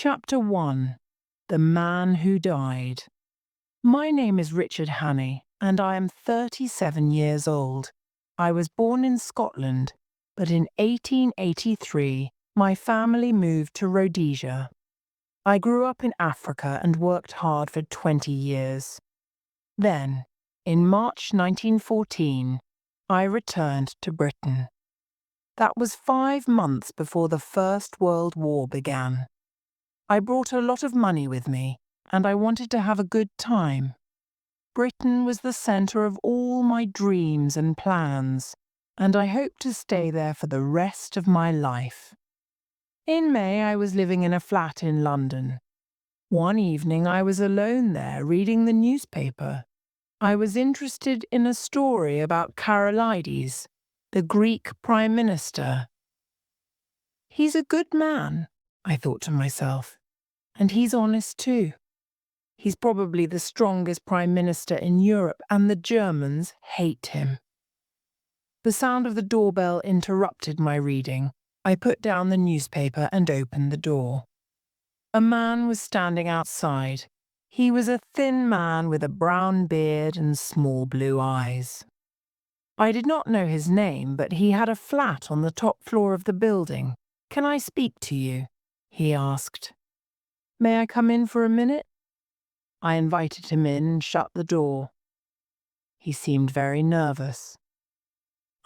Chapter 1. The Man Who Died. My name is Richard Hannay, and I am 37 years old. I was born in Scotland, but in 1883 my family moved to Rhodesia. I grew up in Africa and worked hard for 20 years. Then, in March 1914, I returned to Britain. That was 5 months before the First World War began. I brought a lot of money with me, and I wanted to have a good time. Britain was the centre of all my dreams and plans, and I hoped to stay there for the rest of my life. In May, I was living in a flat in London. One evening, I was alone there reading the newspaper. I was interested in a story about Karolides, the Greek Prime Minister. He's a good man, I thought to myself, and he's honest too. He's probably the strongest Prime Minister in Europe, and the Germans hate him. The sound of the doorbell interrupted my reading. I put down the newspaper and opened the door. A man was standing outside. He was a thin man with a brown beard and small blue eyes. I did not know his name, but he had a flat on the top floor of the building. "Can I speak to you?" he asked. "May I come in for a minute?" I invited him in and shut the door. He seemed very nervous.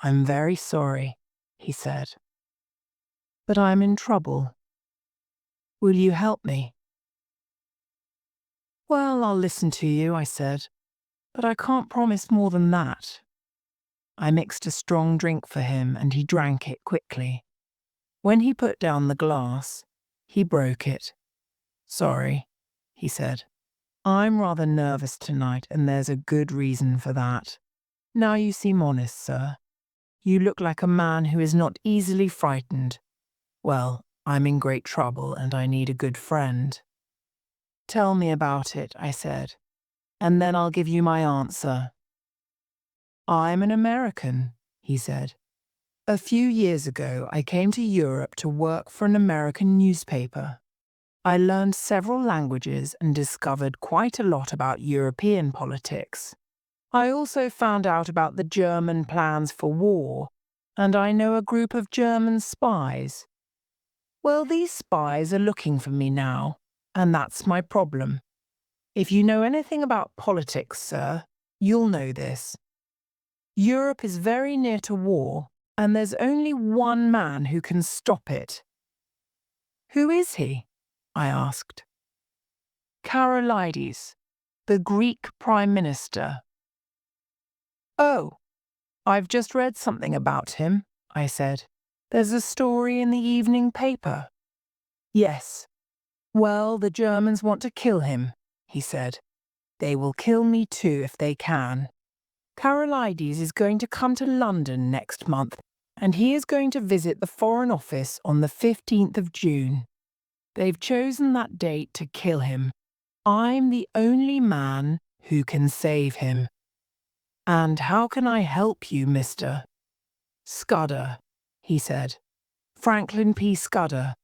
"I'm very sorry," he said, "but I'm in trouble. Will you help me?" "Well, I'll listen to you," I said, "but I can't promise more than that." I mixed a strong drink for him, and he drank it quickly. When he put down the glass, he broke it. "Sorry," he said. "I'm rather nervous tonight, and there's a good reason for that. Now you seem honest, sir. You look like a man who is not easily frightened. Well, I'm in great trouble, and I need a good friend." "Tell me about it," I said, "and then I'll give you my answer." "I'm an American," he said. "A few years ago, I came to Europe to work for an American newspaper. I learned several languages and discovered quite a lot about European politics. I also found out about the German plans for war, and I know a group of German spies. Well, these spies are looking for me now, and that's my problem. If you know anything about politics, sir, you'll know this. Europe is very near to war, and there's only one man who can stop it." "Who is he?" I asked. "Karolides, the Greek Prime Minister." "Oh, I've just read something about him," I said. "There's a story in the evening paper." "Yes. Well, the Germans want to kill him," he said. "They will kill me too if they can. Karolides is going to come to London next month, and he is going to visit the Foreign Office on the 15th of June. They've chosen that date to kill him. I'm the only man who can save him. And how can I help you, Mr. Scudder?" he said. "Franklin P. Scudder.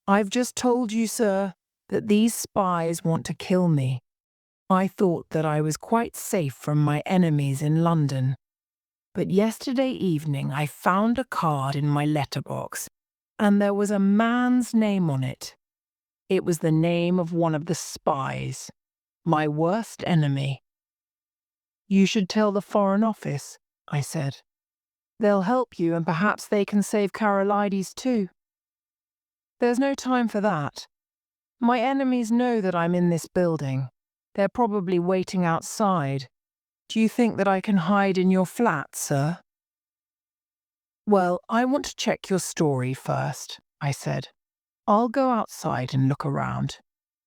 I've just told you, sir, that these spies want to kill me. I thought that I was quite safe from my enemies in London. But yesterday evening I found a card in my letterbox, and there was a man's name on it. It was the name of one of the spies, my worst enemy." "You should tell the Foreign Office," I said. "They'll help you, and perhaps they can save Karolides too." "There's no time for that. My enemies know that I'm in this building. They're probably waiting outside. Do you think that I can hide in your flat, sir?" "Well, I want to check your story first," I said. "I'll go outside and look around.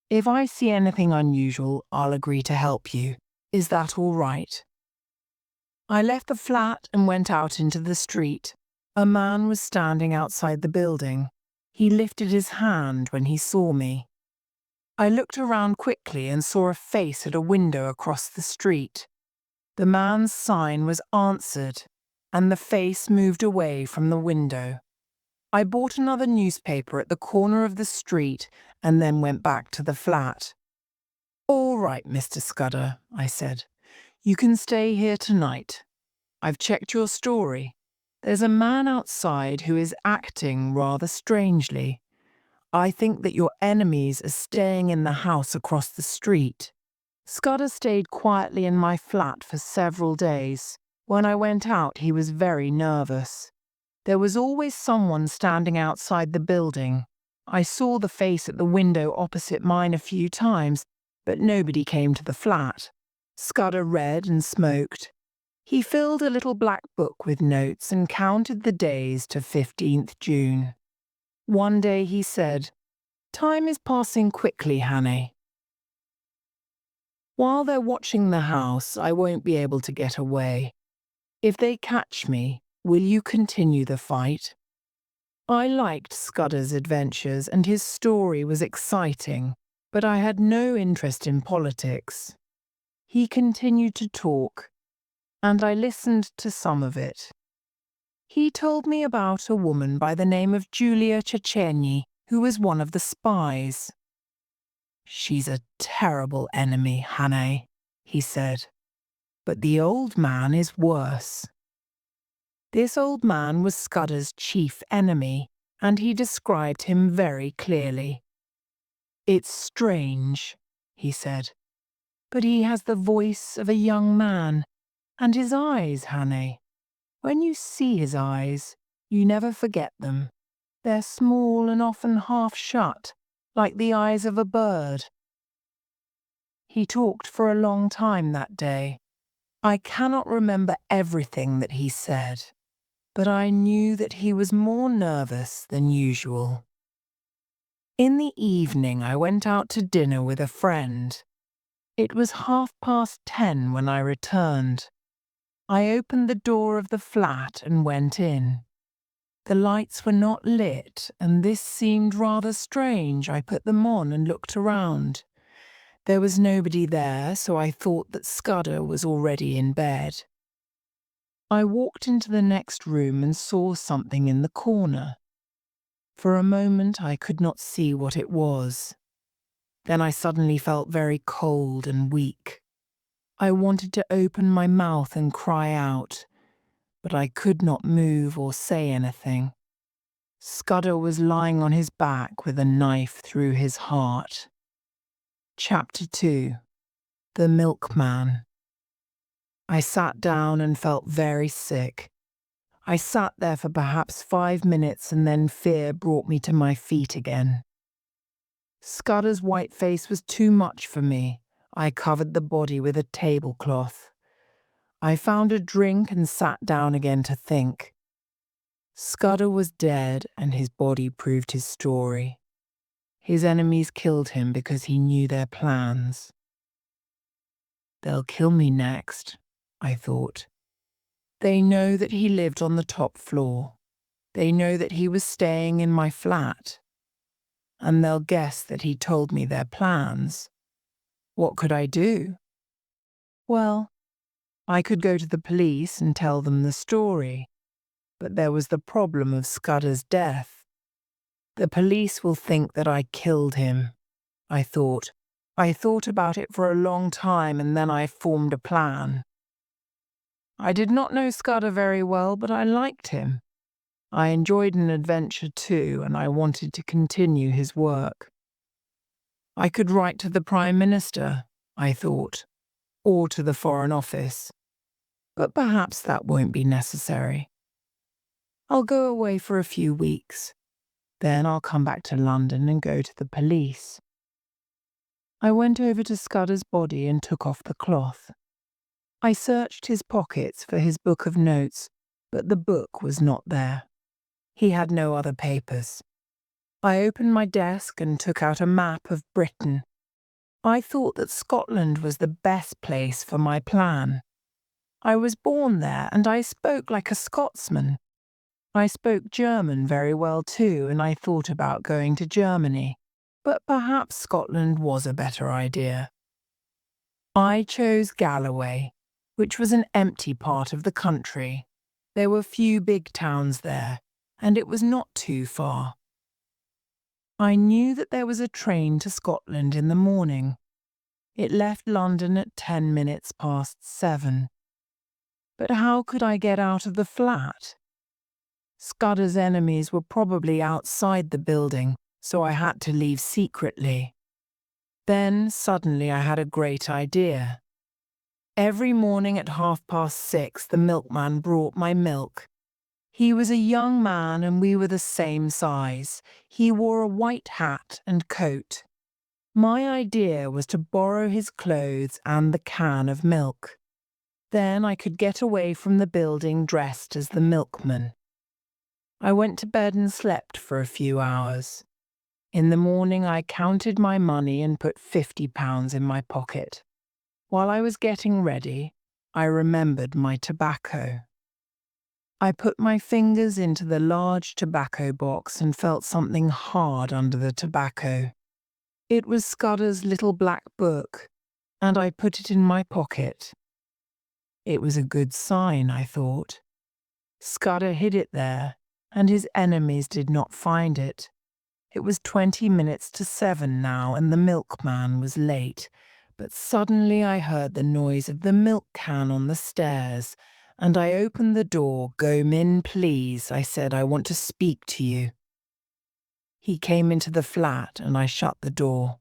If I see anything unusual, I'll agree to help you. Is that all right?" I left the flat and went out into the street. A man was standing outside the building. He lifted his hand when he saw me. I looked around quickly and saw a face at a window across the street. The man's sign was answered, and the face moved away from the window. I bought another newspaper at the corner of the street and then went back to the flat. "All right, Mr. Scudder," I said. "You can stay here tonight. I've checked your story. There's a man outside who is acting rather strangely. I think that your enemies are staying in the house across the street." Scudder stayed quietly in my flat for several days. When I went out, he was very nervous. There was always someone standing outside the building. I saw the face at the window opposite mine a few times, but nobody came to the flat. Scudder read and smoked. He filled a little black book with notes and counted the days to 15th June. One day he said, "Time is passing quickly, Hannah. While they're watching the house, I won't be able to get away. If they catch me, will you continue the fight?" I liked Scudder's adventures and his story was exciting, but I had no interest in politics. He continued to talk, and I listened to some of it. He told me about a woman by the name of Julia Czechenyi, who was one of the spies. "She's a terrible enemy, Hannah," he said. "But the old man is worse." This old man was Scudder's chief enemy, and he described him very clearly. "It's strange," he said, "but he has the voice of a young man, and his eyes, Hannah. When you see his eyes, you never forget them. They're small and often half shut, like the eyes of a bird." He talked for a long time that day. I cannot remember everything that he said, but I knew that he was more nervous than usual. In the evening, I went out to dinner with a friend. It was 10:30 when I returned. I opened the door of the flat and went in. The lights were not lit, and this seemed rather strange. I put them on and looked around. There was nobody there, so I thought that Scudder was already in bed. I walked into the next room and saw something in the corner. For a moment I could not see what it was. Then I suddenly felt very cold and weak. I wanted to open my mouth and cry out, but I could not move or say anything. Scudder was lying on his back with a knife through his heart. Chapter 2. The Milkman. I sat down and felt very sick. I sat there for perhaps 5 minutes and then fear brought me to my feet again. Scudder's white face was too much for me. I covered the body with a tablecloth. I found a drink and sat down again to think. Scudder was dead and his body proved his story. His enemies killed him because he knew their plans. "They'll kill me next," I thought. "They know that he lived on the top floor. They know that he was staying in my flat. And they'll guess that he told me their plans. What could I do? Well, I could go to the police and tell them the story. But there was the problem of Scudder's death. The police will think that I killed him, I thought. I thought about it for a long time and then I formed a plan. I did not know Scudder very well, but I liked him. I enjoyed an adventure too, and I wanted to continue his work. I could write to the Prime Minister, I thought, or to the Foreign Office. But perhaps that won't be necessary. I'll go away for a few weeks. Then I'll come back to London and go to the police. I went over to Scudder's body and took off the cloth. I searched his pockets for his book of notes, but the book was not there. He had no other papers. I opened my desk and took out a map of Britain. I thought that Scotland was the best place for my plan. I was born there and I spoke like a Scotsman. I spoke German very well too, and I thought about going to Germany. But perhaps Scotland was a better idea. I chose Galloway, which was an empty part of the country. There were few big towns there. and it was not too far. I knew that there was a train to Scotland in the morning. It left London at 10 minutes past 7. But how could I get out of the flat? Scudder's enemies were probably outside the building, so I had to leave secretly. Then suddenly I had a great idea. Every morning at 6:30, the milkman brought my milk. He was a young man and we were the same size. He wore a white hat and coat. My idea was to borrow his clothes and the can of milk. Then I could get away from the building dressed as the milkman. I went to bed and slept for a few hours. In the morning I counted my money and put £50 in my pocket. While I was getting ready, I remembered my tobacco. I put my fingers into the large tobacco box and felt something hard under the tobacco. It was Scudder's little black book, and I put it in my pocket. It was a good sign, I thought. Scudder hid it there, and his enemies did not find it. It was 20 minutes to 7 now, and the milkman was late. But suddenly I heard the noise of the milk can on the stairs, and I opened the door. "Go in, please," I said. "I want to speak to you." He came into the flat, and I shut the door.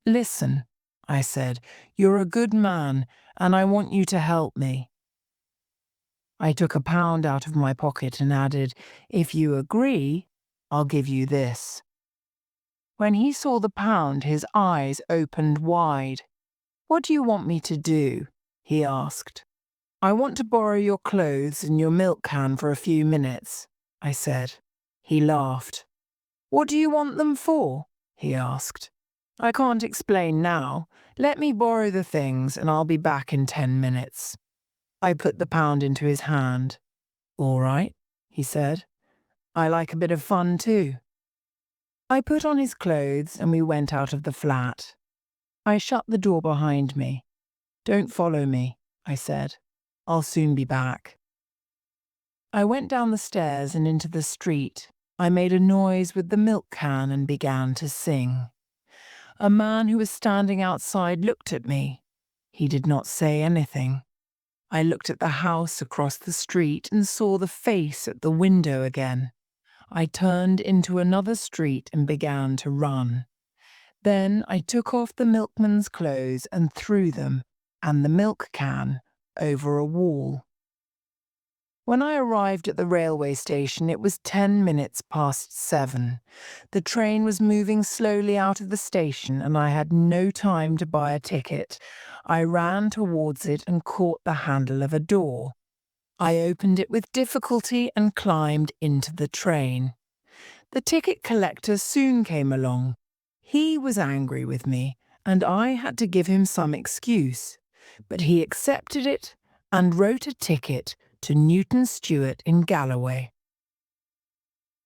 "Listen," I said, "you're a good man, and I want you to help me." I took £1 out of my pocket and added, "If you agree, I'll give you this." When he saw the £1, his eyes opened wide. "What do you want me to do?" he asked. "I want to borrow your clothes and your milk can for a few minutes," I said. He laughed. "What do you want them for?" he asked. "I can't explain now. Let me borrow the things and I'll be back in 10 minutes. I put the £1 into his hand. "All right," he said. "I like a bit of fun too." I put on his clothes and we went out of the flat. I shut the door behind me. "Don't follow me," I said. "I'll soon be back." I went down the stairs and into the street. I made a noise with the milk can and began to sing. A man who was standing outside looked at me. He did not say anything. I looked at the house across the street and saw the face at the window again. I turned into another street and began to run. Then I took off the milkman's clothes and threw them, and the milk can, over a wall. When I arrived at the railway station, it was 10 minutes past 7. The train was moving slowly out of the station, and I had no time to buy a ticket. I ran towards it and caught the handle of a door. I opened it with difficulty and climbed into the train. The ticket collector soon came along. He was angry with me, and I had to give him some excuse. But he accepted it and wrote a ticket to Newton Stewart in Galloway.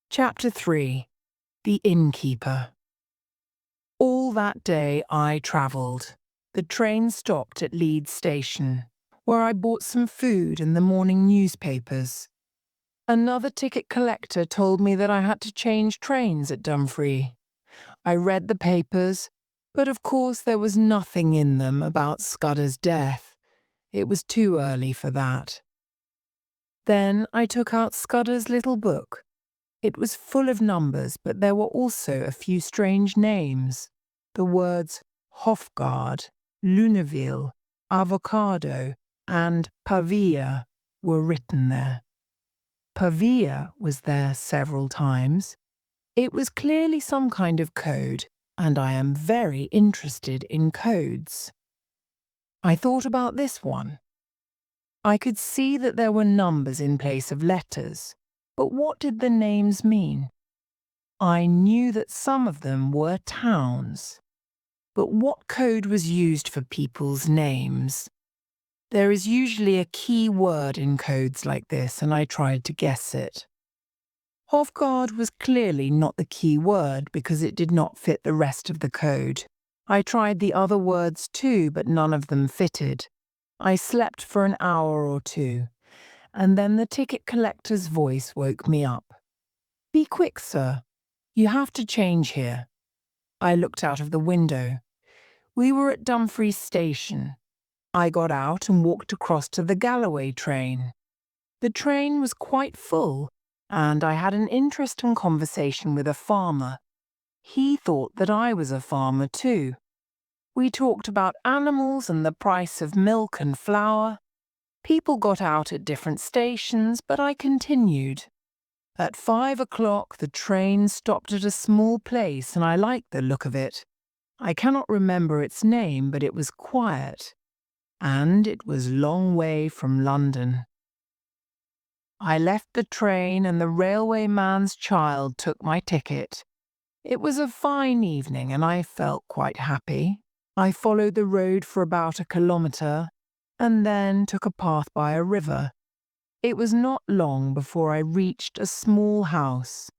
Chapter 3. The Innkeeper. All that day I travelled. The train stopped at Leeds Station, where I bought some food and the morning newspapers. Another ticket collector told me that I had to change trains at Dumfries. I read the papers, but of course there was nothing in them about Scudder's death. It was too early for that. Then I took out Scudder's little book. It was full of numbers, but there were also a few strange names. The words Hofgaard, Luneville, Avocado, and Pavia were written there. Pavia was there several times. It was clearly some kind of code, and I am very interested in codes. I thought about this one. I could see that there were numbers in place of letters, but what did the names mean? I knew that some of them were towns. But what code was used for people's names? There is usually a key word in codes like this, and I tried to guess it. Hofgaard was clearly not the key word because it did not fit the rest of the code. I tried the other words too, but none of them fitted. I slept for an hour or two, and then the ticket collector's voice woke me up. Be quick, sir. You have to change here. I looked out of the window. We were at Dumfries Station. I got out and walked across to the Galloway train. The train was quite full, and I had an interesting conversation with a farmer. He thought that I was a farmer too. We talked about animals and the price of milk and flour. People got out at different stations, but I continued. At 5 o'clock, the train stopped at a small place, and I liked the look of it. I cannot remember its name, but it was quiet, and it was a long way from London. I left the train, and the railway man's child took my ticket. It was a fine evening, and I felt quite happy. I followed the road for about 1 kilometre, and then took a path by a river. It was not long before I reached a small house.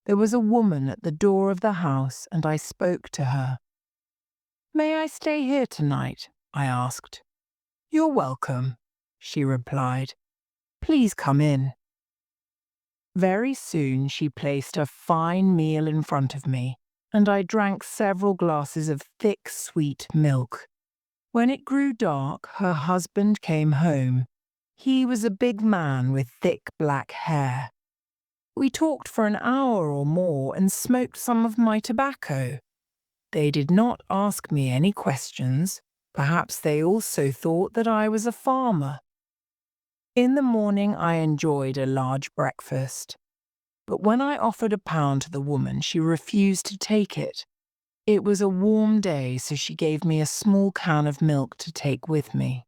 There was a woman at the door of the house, and I spoke to her. "May I stay here tonight?" I asked. "You're welcome," she replied. "Please come in." Very soon she placed a fine meal in front of me, and I drank several glasses of thick, sweet milk. When it grew dark, her husband came home. He was a big man with thick black hair. We talked for an hour or more and smoked some of my tobacco. They did not ask me any questions. Perhaps they also thought that I was a farmer. In the morning I enjoyed a large breakfast. But when I offered £1 to the woman, she refused to take it. It was a warm day, so she gave me a small can of milk to take with me.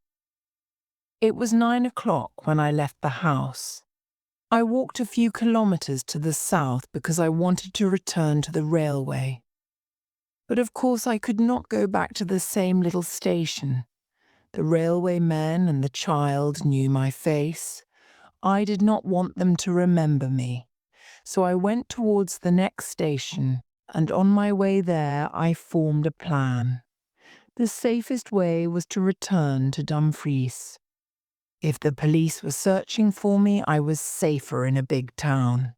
It was 9 o'clock when I left the house. I walked a few kilometres to the south because I wanted to return to the railway. But of course I could not go back to the same little station. The railway men and the child knew my face. I did not want them to remember me. So I went towards the next station, and on my way there I formed a plan. The safest way was to return to Dumfries. If the police were searching for me, I was safer in a big town.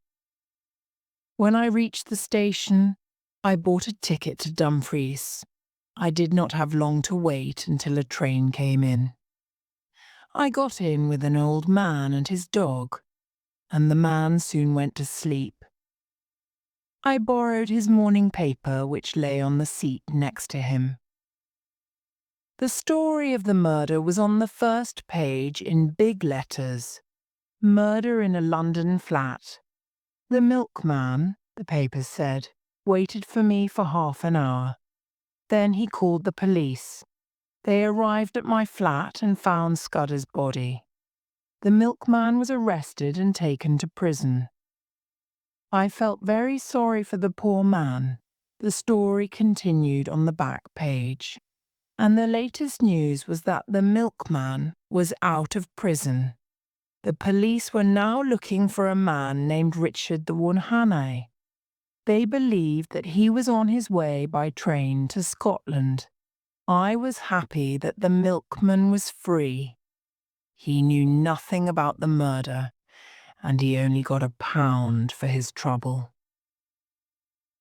When I reached the station, I bought a ticket to Dumfries. I did not have long to wait until a train came in. I got in with an old man and his dog, and the man soon went to sleep. I borrowed his morning paper, which lay on the seat next to him. The story of the murder was on the first page in big letters. Murder in a London flat. The milkman, the paper said, waited for me for half an hour. Then he called the police. They arrived at my flat and found Scudder's body. The milkman was arrested and taken to prison. I felt very sorry for the poor man. The story continued on the back page. And the latest news was that the milkman was out of prison. The police were now looking for a man named Richard the Wanhane. They believed that he was on his way by train to Scotland. I was happy that the milkman was free. He knew nothing about the murder, and he only got £1 for his trouble.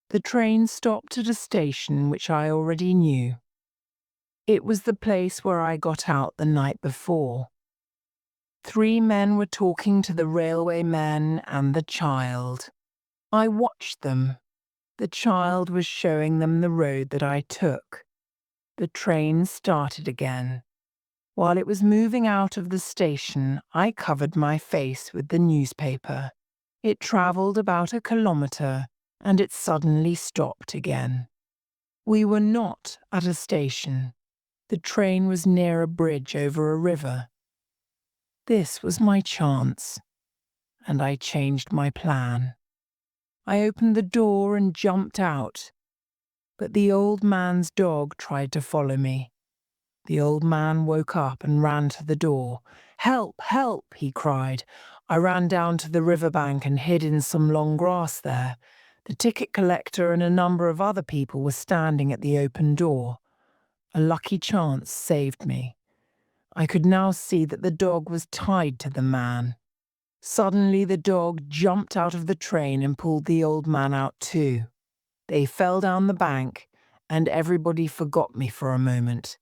The train stopped at a station which I already knew. It was the place where I got out the night before. 3 men were talking to the railway men and the child. I watched them. The child was showing them the road that I took. The train started again. While it was moving out of the station, I covered my face with the newspaper. It travelled about 1 kilometre, and it suddenly stopped again. We were not at a station. The train was near a bridge over a river. This was my chance, and I changed my plan. I opened the door and jumped out, but the old man's dog tried to follow me. The old man woke up and ran to the door. "Help, help," he cried. I ran down to the riverbank and hid in some long grass there. The ticket collector and a number of other people were standing at the open door. A lucky chance saved me. I could now see that the dog was tied to the man. Suddenly the dog jumped out of the train and pulled the old man out too. They fell down the bank, and everybody forgot me for a moment.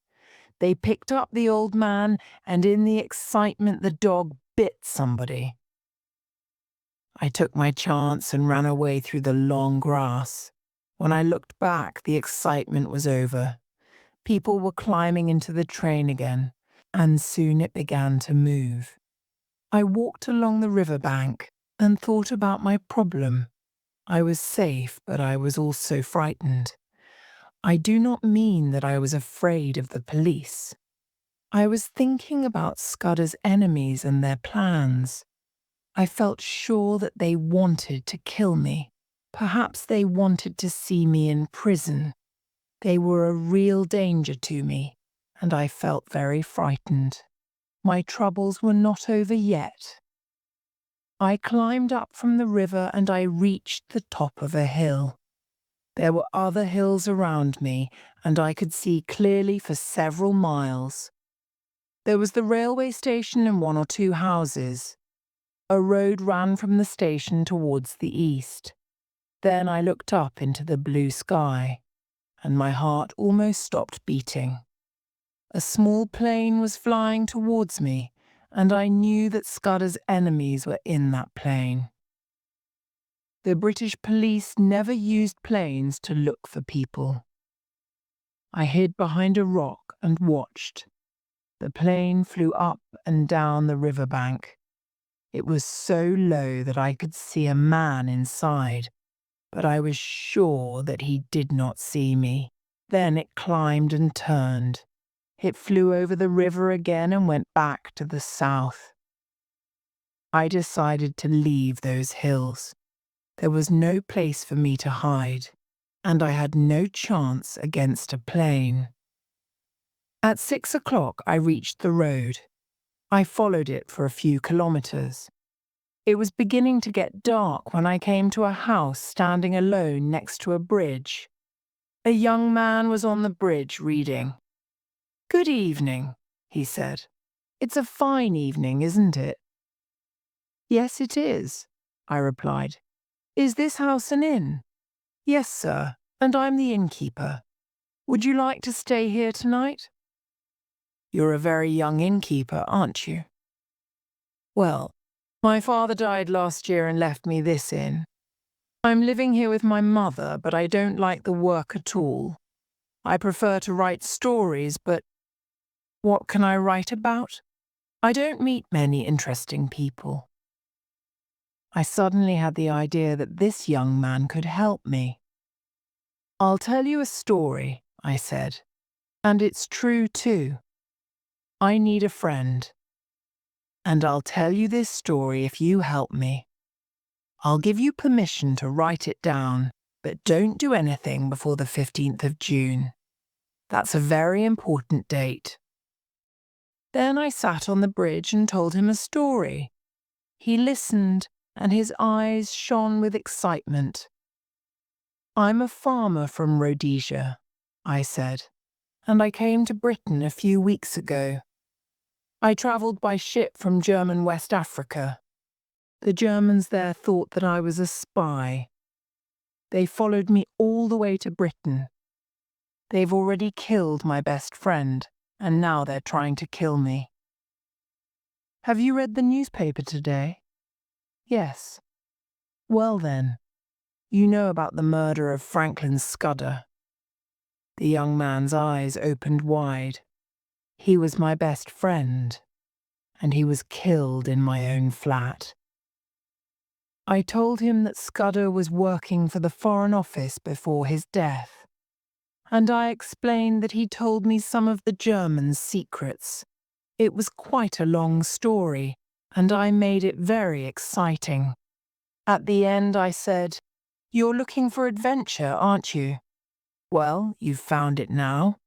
They picked up the old man, and in the excitement the dog bit somebody. I took my chance and ran away through the long grass. When I looked back, the excitement was over. People were climbing into the train again, and soon it began to move. I walked along the riverbank and thought about my problem. I was safe, but I was also frightened. I do not mean that I was afraid of the police. I was thinking about Scudder's enemies and their plans. I felt sure that they wanted to kill me. Perhaps they wanted to see me in prison. They were a real danger to me, and I felt very frightened. My troubles were not over yet. I climbed up from the river and I reached the top of a hill. There were other hills around me, and I could see clearly for several miles. There was the railway station and 1 or 2 houses. A road ran from the station towards the east. Then I looked up into the blue sky, and my heart almost stopped beating. A small plane was flying towards me, and I knew that Scudder's enemies were in that plane. The British police never used planes to look for people. I hid behind a rock and watched. The plane flew up and down the riverbank. It was so low that I could see a man inside, but I was sure that he did not see me. Then it climbed and turned. It flew over the river again and went back to the south. I decided to leave those hills. There was no place for me to hide, and I had no chance against a plane. At 6 o'clock, I reached the road. I followed it for a few kilometers. It was beginning to get dark when I came to a house standing alone next to a bridge. A young man was on the bridge reading. "Good evening," he said. "It's a fine evening, isn't it?" "Yes, it is," I replied. "Is this house an inn?" "Yes, sir, and I'm the innkeeper. Would you like to stay here tonight?" "You're a very young innkeeper, aren't you?" "Well, my father died last year and left me this inn. I'm living here with my mother, but I don't like the work at all. I prefer to write stories, but what can I write about? I don't meet many interesting people." I suddenly had the idea that this young man could help me. "I'll tell you a story," I said, "and it's true too. I need a friend. And I'll tell you this story if you help me. I'll give you permission to write it down, but don't do anything before the 15th of June. That's a very important date." Then I sat on the bridge and told him a story. He listened, and his eyes shone with excitement. "I'm a farmer from Rhodesia," I said, "and I came to Britain a few weeks ago. I travelled by ship from German West Africa. The Germans there thought that I was a spy. They followed me all the way to Britain. They've already killed my best friend, and now they're trying to kill me." "Have you read the newspaper today?" "Yes." "Well then, you know about the murder of Franklin Scudder." The young man's eyes opened wide. He was my best friend, and he was killed in my own flat. I told him that Scudder was working for the Foreign Office before his death, and I explained that he told me some of the Germans' secrets. It was quite a long story, and I made it very exciting. At the end I said, "You're looking for adventure, aren't you? Well, you've found it now.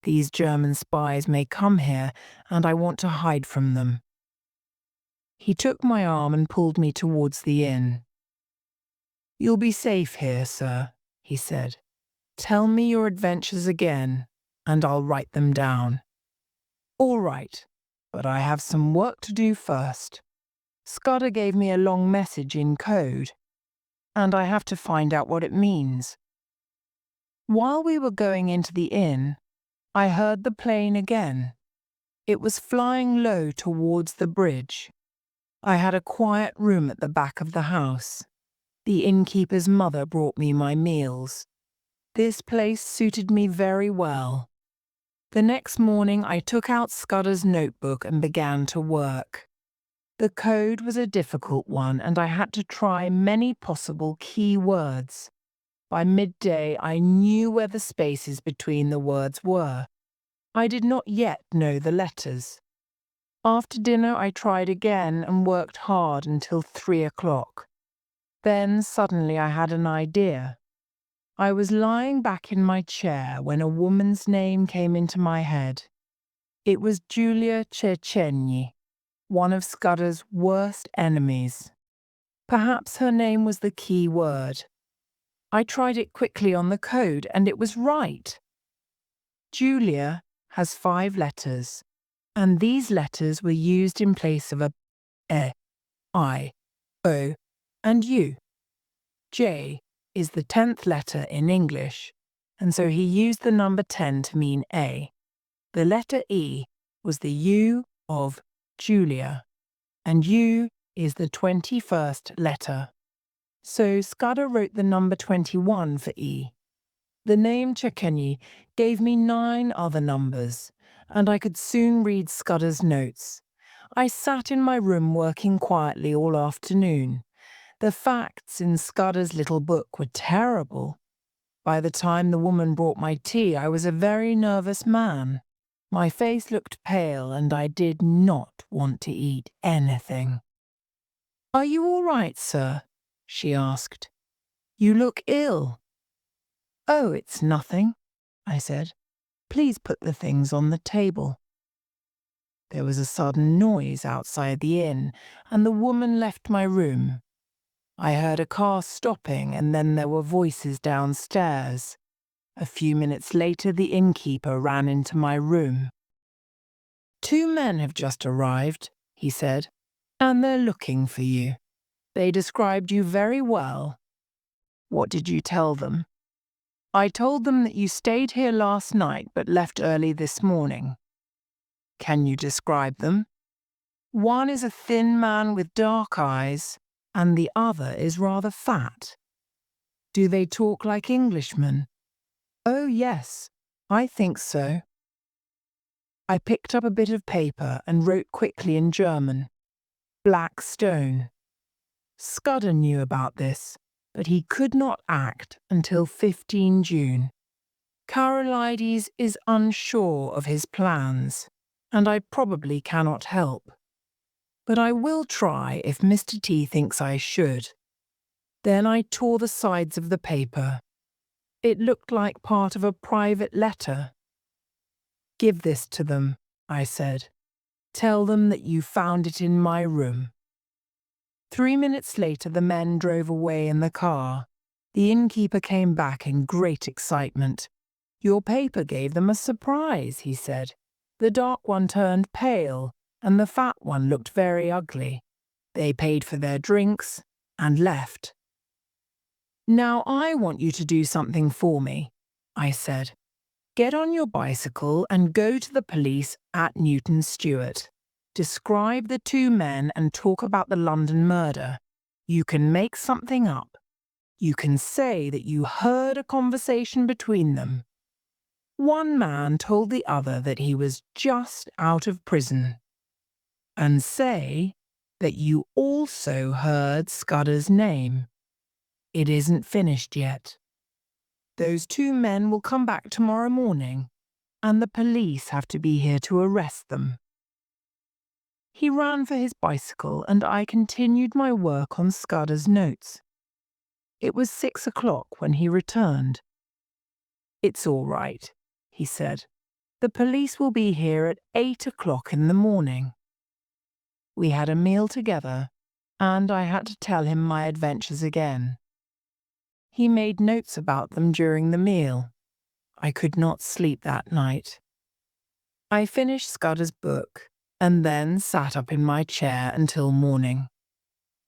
These German spies may come here, and I want to hide from them." He took my arm and pulled me towards the inn. "You'll be safe here, sir," he said. "Tell me your adventures again, and I'll write them down." "All right, but I have some work to do first." Scudder gave me a long message in code, and I have to find out what it means. While we were going into the inn, I heard the plane again. It was flying low towards the bridge. I had a quiet room at the back of the house. The innkeeper's mother brought me my meals. This place suited me very well. The next morning I took out Scudder's notebook and began to work. The code was a difficult one and I had to try many possible key words. By midday I knew where the spaces between the words were. I did not yet know the letters. After dinner I tried again and worked hard until 3 o'clock. Then suddenly I had an idea. I was lying back in my chair when a woman's name came into my head. It was Julia Cecchini, one of Scudder's worst enemies. Perhaps her name was the key word. I tried it quickly on the code and it was right. Julia has 5 letters, and these letters were used in place of a E, I, O, and U. J is the 10th letter in English, and so he used the number 10 to mean A. The letter E was the U of Julia, and U is the 21st letter. So Scudder wrote the number 21 for E. The name Cecchini gave me 9 other numbers, and I could soon read Scudder's notes. I sat in my room working quietly all afternoon. The facts in Scudder's little book were terrible. By the time the woman brought my tea, I was a very nervous man. My face looked pale and I did not want to eat anything. "Are you all right, sir?" she asked. "You look ill." "Oh, it's nothing," I said. "Please put the things on the table." There was a sudden noise outside the inn, and the woman left my room. I heard a car stopping, and then there were voices downstairs. A few minutes later, the innkeeper ran into my room. "2 men have just arrived," he said, "and they're looking for you. They described you very well." "What did you tell them?" "I told them that you stayed here last night but left early this morning." "Can you describe them?" "One is a thin man with dark eyes, and the other is rather fat." "Do they talk like Englishmen?" "Oh, yes, I think so." I picked up a bit of paper and wrote quickly in German, "Black Stone." Scudder knew about this, but he could not act until 15 June. Karolides is unsure of his plans, and I probably cannot help. But I will try if Mr. T thinks I should. Then I tore the sides of the paper. It looked like part of a private letter. "Give this to them," I said. "Tell them that you found it in my room." 3 minutes later, the men drove away in the car. The innkeeper came back in great excitement. "Your paper gave them a surprise," he said. "The dark one turned pale, and the fat one looked very ugly. They paid for their drinks and left." "Now I want you to do something for me," I said. "Get on your bicycle and go to the police at Newton Stewart. Describe the 2 men and talk about the London murder. You can make something up. You can say that you heard a conversation between them. One man told the other that he was just out of prison. And say that you also heard Scudder's name. It isn't finished yet. Those 2 men will come back tomorrow morning, and the police have to be here to arrest them." He ran for his bicycle, and I continued my work on Scudder's notes. It was 6 o'clock when he returned. "It's all right," he said. "The police will be here at 8 o'clock in the morning." We had a meal together, and I had to tell him my adventures again. He made notes about them during the meal. I could not sleep that night. I finished Scudder's book and then sat up in my chair until morning.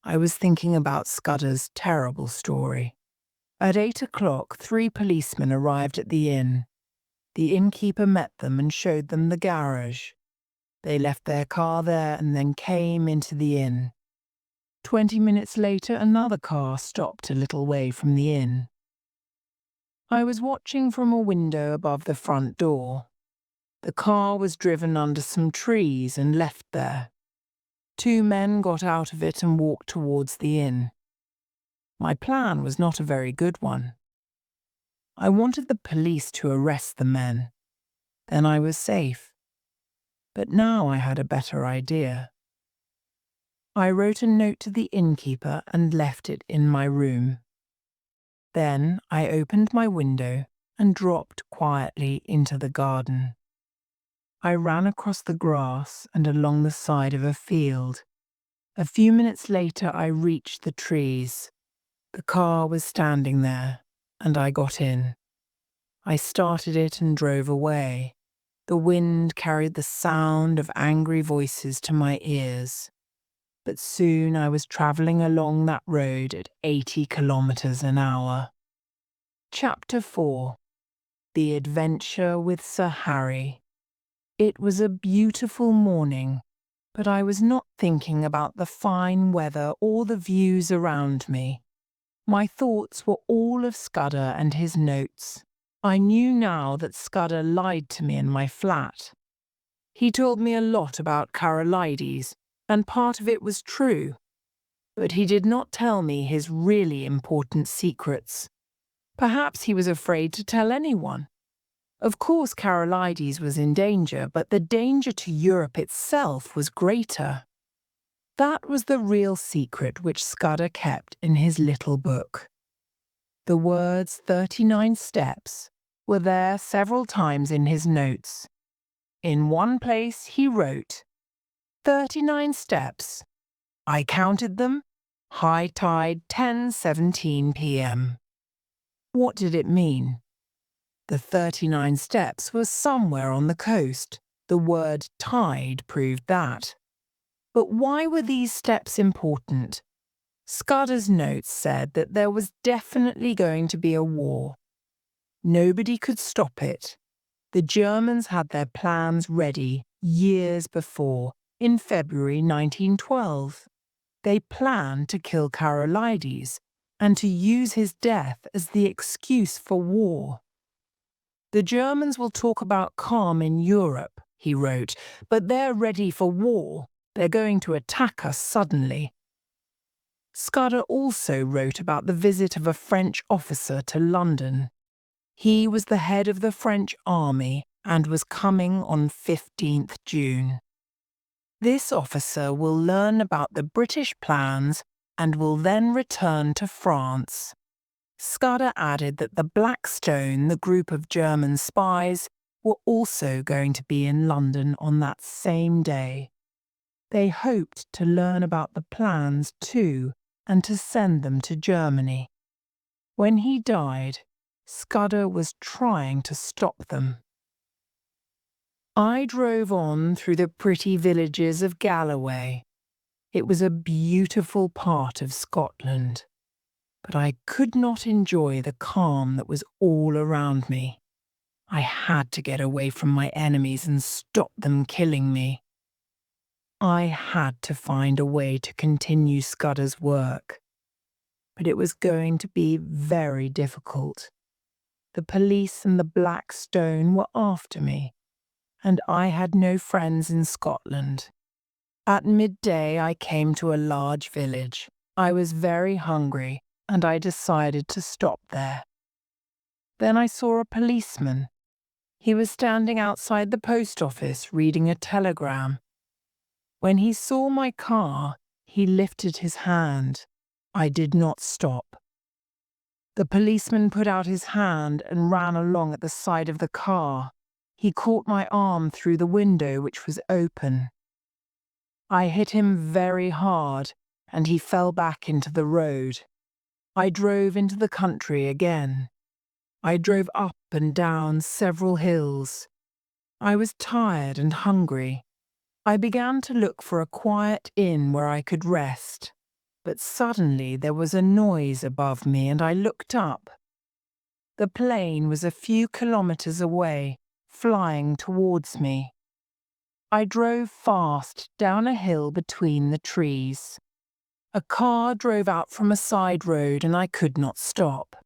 I was thinking about Scudder's terrible story. At 8 o'clock, 3 policemen arrived at the inn. The innkeeper met them and showed them the garage. They left their car there and then came into the inn. 20 minutes later, another car stopped a little way from the inn. I was watching from a window above the front door. The car was driven under some trees and left there. 2 men got out of it and walked towards the inn. My plan was not a very good one. I wanted the police to arrest the men. Then I was safe. But now I had a better idea. I wrote a note to the innkeeper and left it in my room. Then I opened my window and dropped quietly into the garden. I ran across the grass and along the side of a field. A few minutes later I reached the trees. The car was standing there, and I got in. I started it and drove away. The wind carried the sound of angry voices to my ears. But soon I was travelling along that road at 80 kilometres an hour. Chapter 4. The Adventure with Sir Harry. It was a beautiful morning, but I was not thinking about the fine weather or the views around me. My thoughts were all of Scudder and his notes. I knew now that Scudder lied to me in my flat. He told me a lot about Karolides, and part of it was true. But he did not tell me his really important secrets. Perhaps he was afraid to tell anyone. Of course, Karolides was in danger, but the danger to Europe itself was greater. That was the real secret which Scudder kept in his little book. The words 39 steps were there several times in his notes. In one place he wrote, 39 steps. I counted them. High tide 10:17 p.m. What did it mean? The 39 steps were somewhere on the coast. The word tide proved that. But why were these steps important? Scudder's notes said that there was definitely going to be a war. Nobody could stop it. The Germans had their plans ready years before, in February 1912. They planned to kill Karolides and to use his death as the excuse for war. The Germans will talk about calm in Europe, he wrote, but they're ready for war. They're going to attack us suddenly. Scudder also wrote about the visit of a French officer to London. He was the head of the French army and was coming on 15th June. This officer will learn about the British plans and will then return to France. Scudder added that the Blackstone, the group of German spies, were also going to be in London on that same day. They hoped to learn about the plans too and to send them to Germany. When he died, Scudder was trying to stop them. I drove on through the pretty villages of Galloway. It was a beautiful part of Scotland, but I could not enjoy the calm that was all around me. I had to get away from my enemies and stop them killing me. I had to find a way to continue Scudder's work, but it was going to be very difficult. The police and the Blackstone were after me, and I had no friends in Scotland. At midday I came to a large village. I was very hungry, and I decided to stop there. Then I saw a policeman. He was standing outside the post office reading a telegram. When he saw my car, he lifted his hand. I did not stop. The policeman put out his hand and ran along at the side of the car. He caught my arm through the window, which was open. I hit him very hard, and he fell back into the road. I drove into the country again. I drove up and down several hills. I was tired and hungry. I began to look for a quiet inn where I could rest. But suddenly there was a noise above me and I looked up. The plane was a few kilometers away, flying towards me. I drove fast down a hill between the trees. A car drove out from a side road and I could not stop.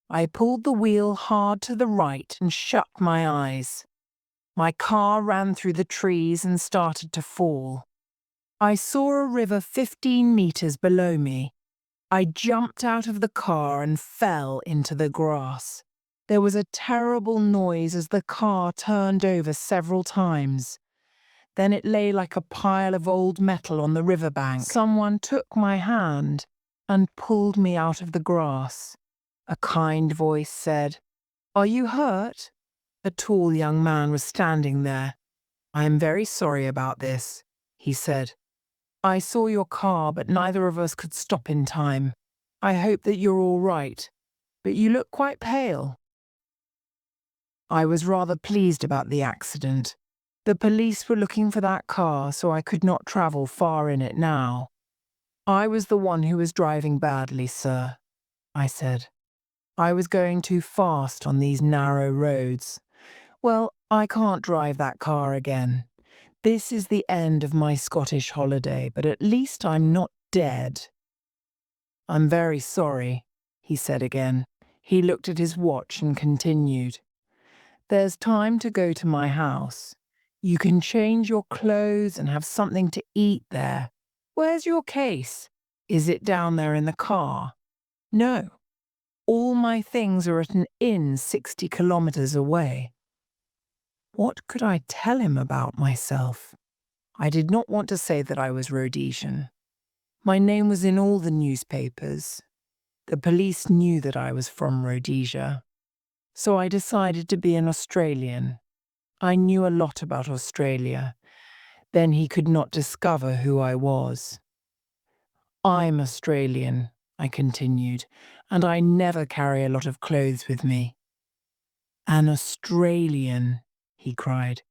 I pulled the wheel hard to the right and shut my eyes. My car ran through the trees and started to fall. I saw a river 15 meters below me. I jumped out of the car and fell into the grass. There was a terrible noise as the car turned over several times. Then it lay like a pile of old metal on the riverbank. Someone took my hand and pulled me out of the grass. A kind voice said, "Are you hurt?" A tall young man was standing there. "I am very sorry about this," he said. "I saw your car, but neither of us could stop in time. I hope that you're all right, but you look quite pale." I was rather pleased about the accident. The police were looking for that car, so I could not travel far in it now. "I was the one who was driving badly, sir," I said. "I was going too fast on these narrow roads. Well, I can't drive that car again. This is the end of my Scottish holiday, but at least I'm not dead." "I'm very sorry," he said again. He looked at his watch and continued. "There's time to go to my house. You can change your clothes and have something to eat there. Where's your case? Is it down there in the car?" "No. All my things are at an inn 60 kilometers away." What could I tell him about myself? I did not want to say that I was Rhodesian. My name was in all the newspapers. The police knew that I was from Rhodesia. So I decided to be an Australian. I knew a lot about Australia. Then he could not discover who I was. "I'm Australian," I continued, "and I never carry a lot of clothes with me." "An Australian," he cried.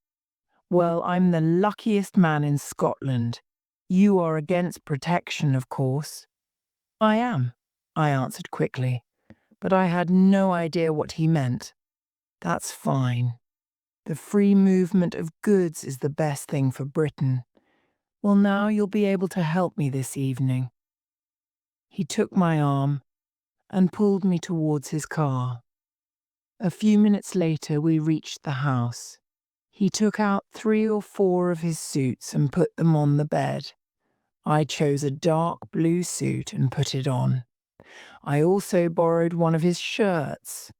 "Well, I'm the luckiest man in Scotland. You are against protection, of course." "I am," I answered quickly, but I had no idea what he meant. "That's fine. The free movement of goods is the best thing for Britain. Well, now you'll be able to help me this evening." He took my arm and pulled me towards his car. A few minutes later, we reached the house. He took out 3 or 4 of his suits and put them on the bed. I chose a dark blue suit and put it on. I also borrowed one of his shirts.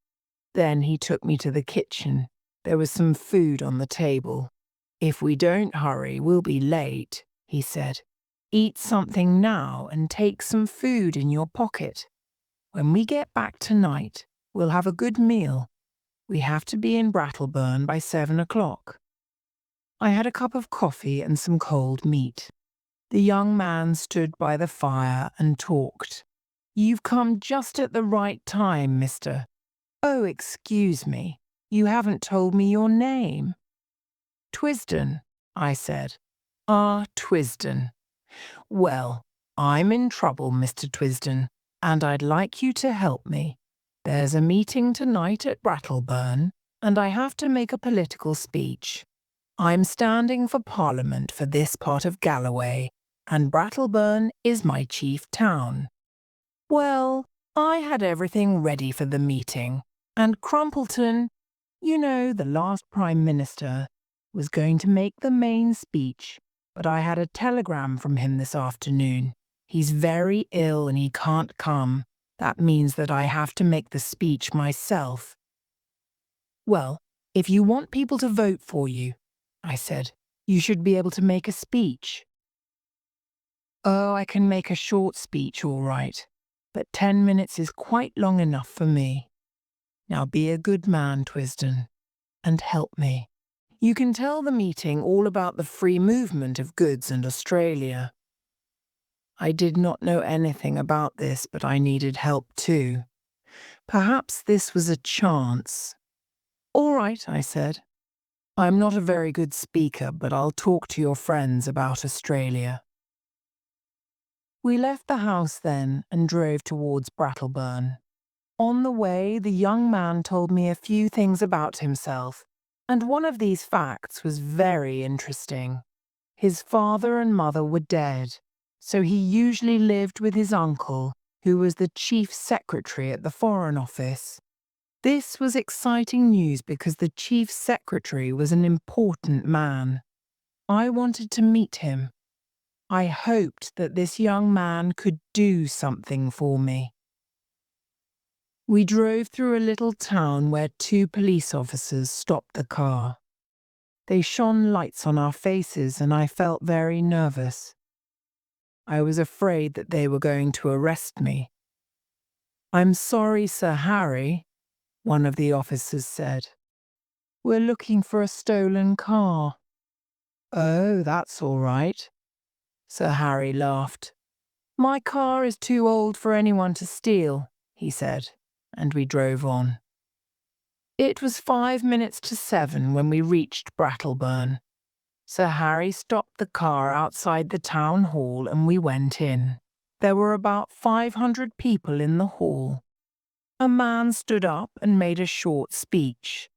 Then he took me to the kitchen. There was some food on the table. "If we don't hurry, we'll be late," he said. "Eat something now and take some food in your pocket. When we get back tonight, we'll have a good meal. We have to be in Brattleburn by 7 o'clock. I had a cup of coffee and some cold meat. The young man stood by the fire and talked. "You've come just at the right time, mister. Oh, excuse me, you haven't told me your name." "Twisden," I said. "Ah, Twisden. Well, I'm in trouble, Mr. Twisden, and I'd like you to help me. There's a meeting tonight at Brattleburn, and I have to make a political speech. I'm standing for Parliament for this part of Galloway, and Brattleburn is my chief town. Well, I had everything ready for the meeting, and Crumpleton, you know, the last Prime Minister, was going to make the main speech, but I had a telegram from him this afternoon. He's very ill and he can't come. That means that I have to make the speech myself." "Well, if you want people to vote for you," I said, "you should be able to make a speech." "Oh, I can make a short speech all right, but 10 minutes is quite long enough for me. Now be a good man, Twisden, and help me. You can tell the meeting all about the free movement of goods in Australia." I did not know anything about this, but I needed help too. Perhaps this was a chance. "All right," I said. "I'm not a very good speaker, but I'll talk to your friends about Australia." We left the house then and drove towards Brattleburn. On the way, the young man told me a few things about himself, and one of these facts was very interesting. His father and mother were dead, so he usually lived with his uncle, who was the chief secretary at the Foreign Office. This was exciting news because the chief secretary was an important man. I wanted to meet him. I hoped that this young man could do something for me. We drove through a little town where 2 police officers stopped the car. They shone lights on our faces and I felt very nervous. I was afraid that they were going to arrest me. "I'm sorry, Sir Harry," one of the officers said. "We're looking for a stolen car." "Oh, that's all right." Sir Harry laughed. "My car is too old for anyone to steal," he said, and we drove on. It was 5 minutes to 7 when we reached Brattleburn. Sir Harry stopped the car outside the town hall and we went in. There were about 500 people in the hall. A man stood up and made a short speech.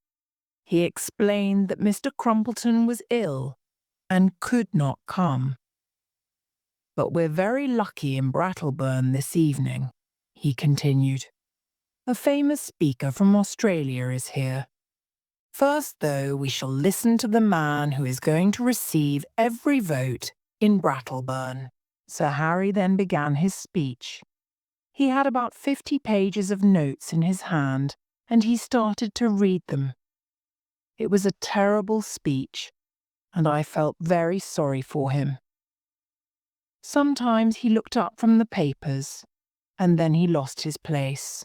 He explained that Mr. Crumpleton was ill and could not come. "But we're very lucky in Brattleburn this evening," he continued. "A famous speaker from Australia is here. First, though, we shall listen to the man who is going to receive every vote in Brattleburn." Sir Harry then began his speech. He had about 50 pages of notes in his hand, and he started to read them. It was a terrible speech, and I felt very sorry for him. Sometimes he looked up from the papers, and then he lost his place.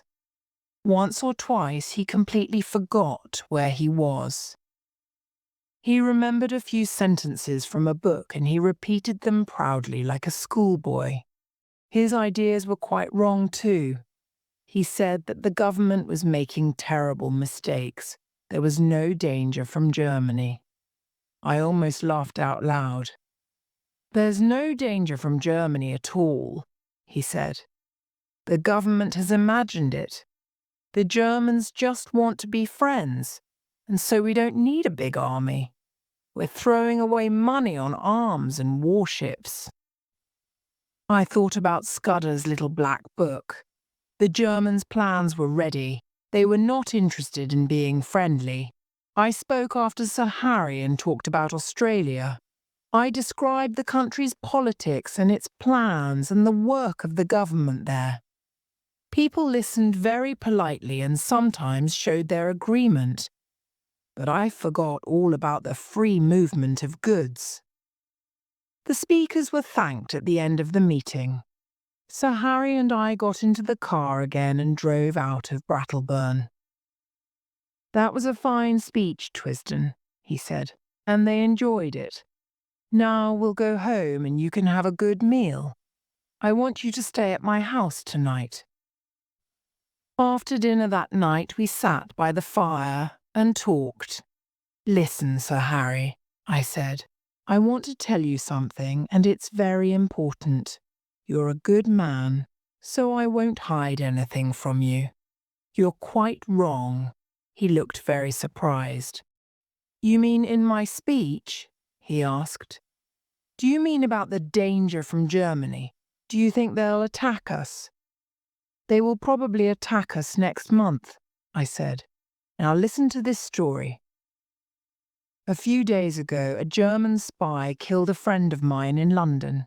Once or twice he completely forgot where he was. He remembered a few sentences from a book and he repeated them proudly like a schoolboy. His ideas were quite wrong too. He said that the government was making terrible mistakes. There was no danger from Germany. I almost laughed out loud. "There's no danger from Germany at all," he said. "The government has imagined it. The Germans just want to be friends, and so we don't need a big army. We're throwing away money on arms and warships." I thought about Scudder's little black book. The Germans' plans were ready. They were not interested in being friendly. I spoke after Sir Harry and talked about Australia. I described the country's politics and its plans and the work of the government there. People listened very politely and sometimes showed their agreement. But I forgot all about the free movement of goods. The speakers were thanked at the end of the meeting. Sir Harry and I got into the car again and drove out of Brattleburn. "That was a fine speech, Twisden," he said, "and they enjoyed it. Now we'll go home and you can have a good meal. I want you to stay at my house tonight." After dinner that night we sat by the fire and talked. "Listen, Sir Harry," I said. "I want to tell you something, and it's very important. You're a good man, so I won't hide anything from you." "You're quite wrong." He looked very surprised. "You mean in my speech?" he asked. "Do you mean about the danger from Germany? Do you think they'll attack us?" "They will probably attack us next month," I said. "Now listen to this story. A few days ago, a German spy killed a friend of mine in London.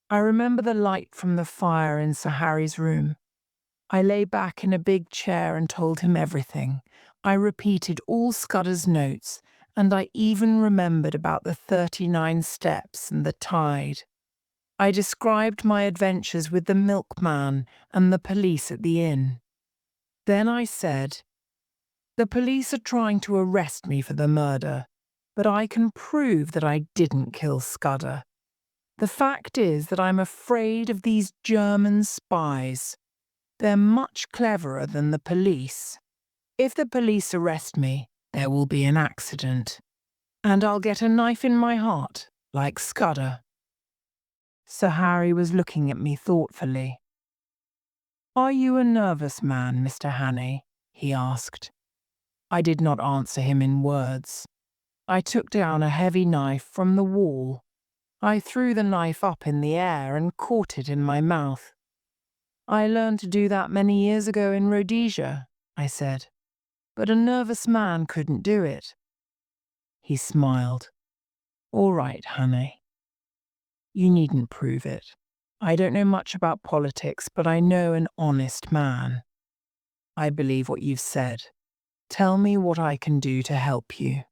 I remember the light from the fire in Sir Harry's room. I lay back in a big chair and told him everything. I repeated all Scudder's notes, and I even remembered about the 39 steps and the tide. I described my adventures with the milkman and the police at the inn. Then I said, "The police are trying to arrest me for the murder, but I can prove that I didn't kill Scudder. The fact is that I'm afraid of these German spies. They're much cleverer than the police. If the police arrest me, there will be an accident, and I'll get a knife in my heart, like Scudder." Sir Harry was looking at me thoughtfully. "Are you a nervous man, Mr. Hannay?" he asked. I did not answer him in words. I took down a heavy knife from the wall. I threw the knife up in the air and caught it in my mouth. "I learned to do that many years ago in Rhodesia," I said. "But a nervous man couldn't do it." He smiled. "All right, Hannay. You needn't prove it. I don't know much about politics, but I know an honest man. I believe what you've said. Tell me what I can do to help you."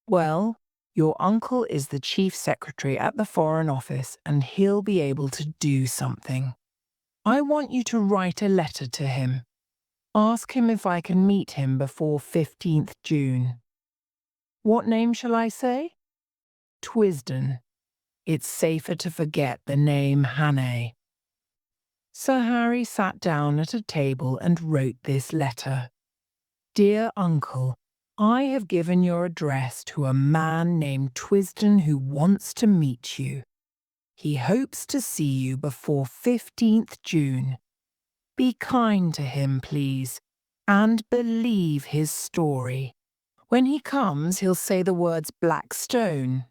"Well, your uncle is the chief secretary at the Foreign Office, and he'll be able to do something. I want you to write a letter to him. Ask him if I can meet him before 15th June. What name shall I say?" "Twisden. It's safer to forget the name Hannay." Sir Harry sat down at a table and wrote this letter. "Dear Uncle, I have given your address to a man named Twisden who wants to meet you. He hopes to see you before 15th June. Be kind to him, please, and believe his story. When he comes, he'll say the words Black Stone,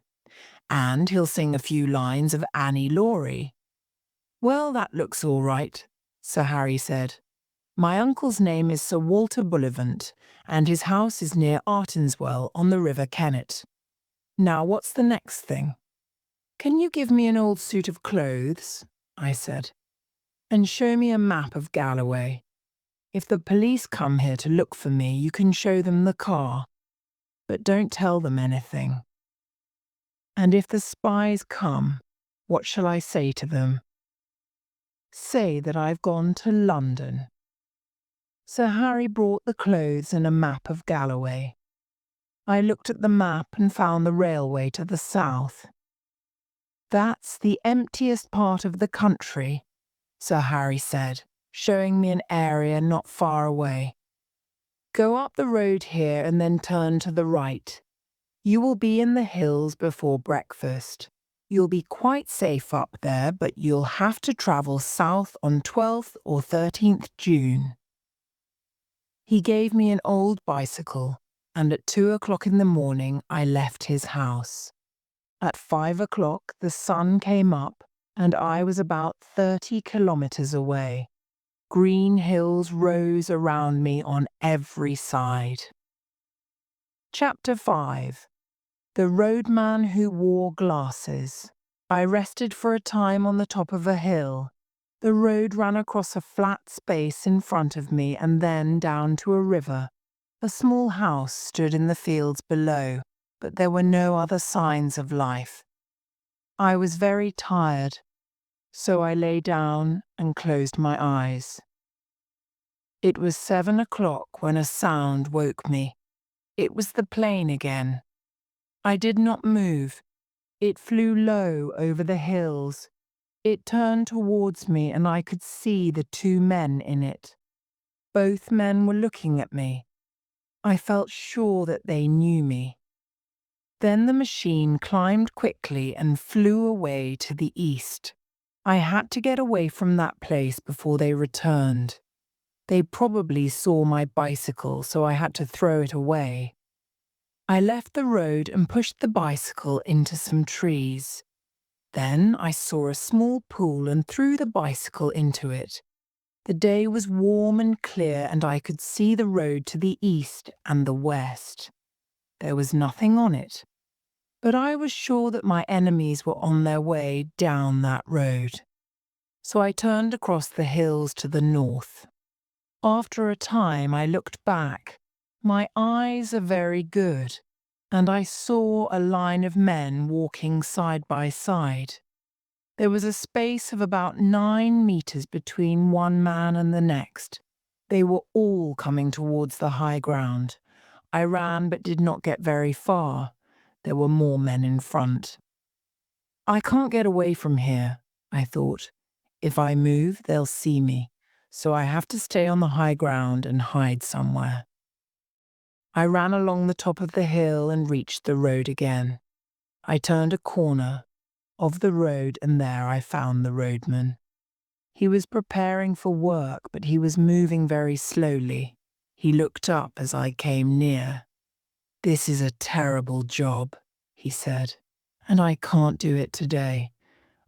and he'll sing a few lines of Annie Laurie." "Well, that looks all right," Sir Harry said. "My uncle's name is Sir Walter Bullivant, and his house is near Artenswell on the River Kennet. Now, what's the next thing?" "Can you give me an old suit of clothes?" I said, "and show me a map of Galloway. If the police come here to look for me, you can show them the car, but don't tell them anything. And if the spies come, what shall I say to them?" "Say that I've gone to London." Sir Harry brought the clothes and a map of Galloway. I looked at the map and found the railway to the south. "That's the emptiest part of the country," Sir Harry said, showing me an area not far away. "Go up the road here and then turn to the right. You will be in the hills before breakfast. You'll be quite safe up there, but you'll have to travel south on 12th or 13th June. He gave me an old bicycle, and at 2 o'clock in the morning I left his house. At 5 o'clock the sun came up, and I was about 30 kilometers away. Green hills rose around me on every side. Chapter 5. The Roadman Who Wore Glasses. I rested for a time on the top of a hill. The road ran across a flat space in front of me and then down to a river. A small house stood in the fields below, but there were no other signs of life. I was very tired, so I lay down and closed my eyes. It was 7 o'clock when a sound woke me. It was the plane again. I did not move. It flew low over the hills. It turned towards me and I could see the two men in it. Both men were looking at me. I felt sure that they knew me. Then the machine climbed quickly and flew away to the east. I had to get away from that place before they returned. They probably saw my bicycle, so I had to throw it away. I left the road and pushed the bicycle into some trees. Then I saw a small pool and threw the bicycle into it. The day was warm and clear, and I could see the road to the east and the west. There was nothing on it, but I was sure that my enemies were on their way down that road. So I turned across the hills to the north. After a time I looked back. My eyes are very good, and I saw a line of men walking side by side. There was a space of about 9 meters between one man and the next. They were all coming towards the high ground. I ran but did not get very far. There were more men in front. I can't get away from here, I thought. If I move, they'll see me, so I have to stay on the high ground and hide somewhere. I ran along the top of the hill and reached the road again. I turned a corner. of the road, and there I found the roadman. He was preparing for work, but he was moving very slowly. He looked up as I came near. "This is a terrible job," he said, "and I can't do it today.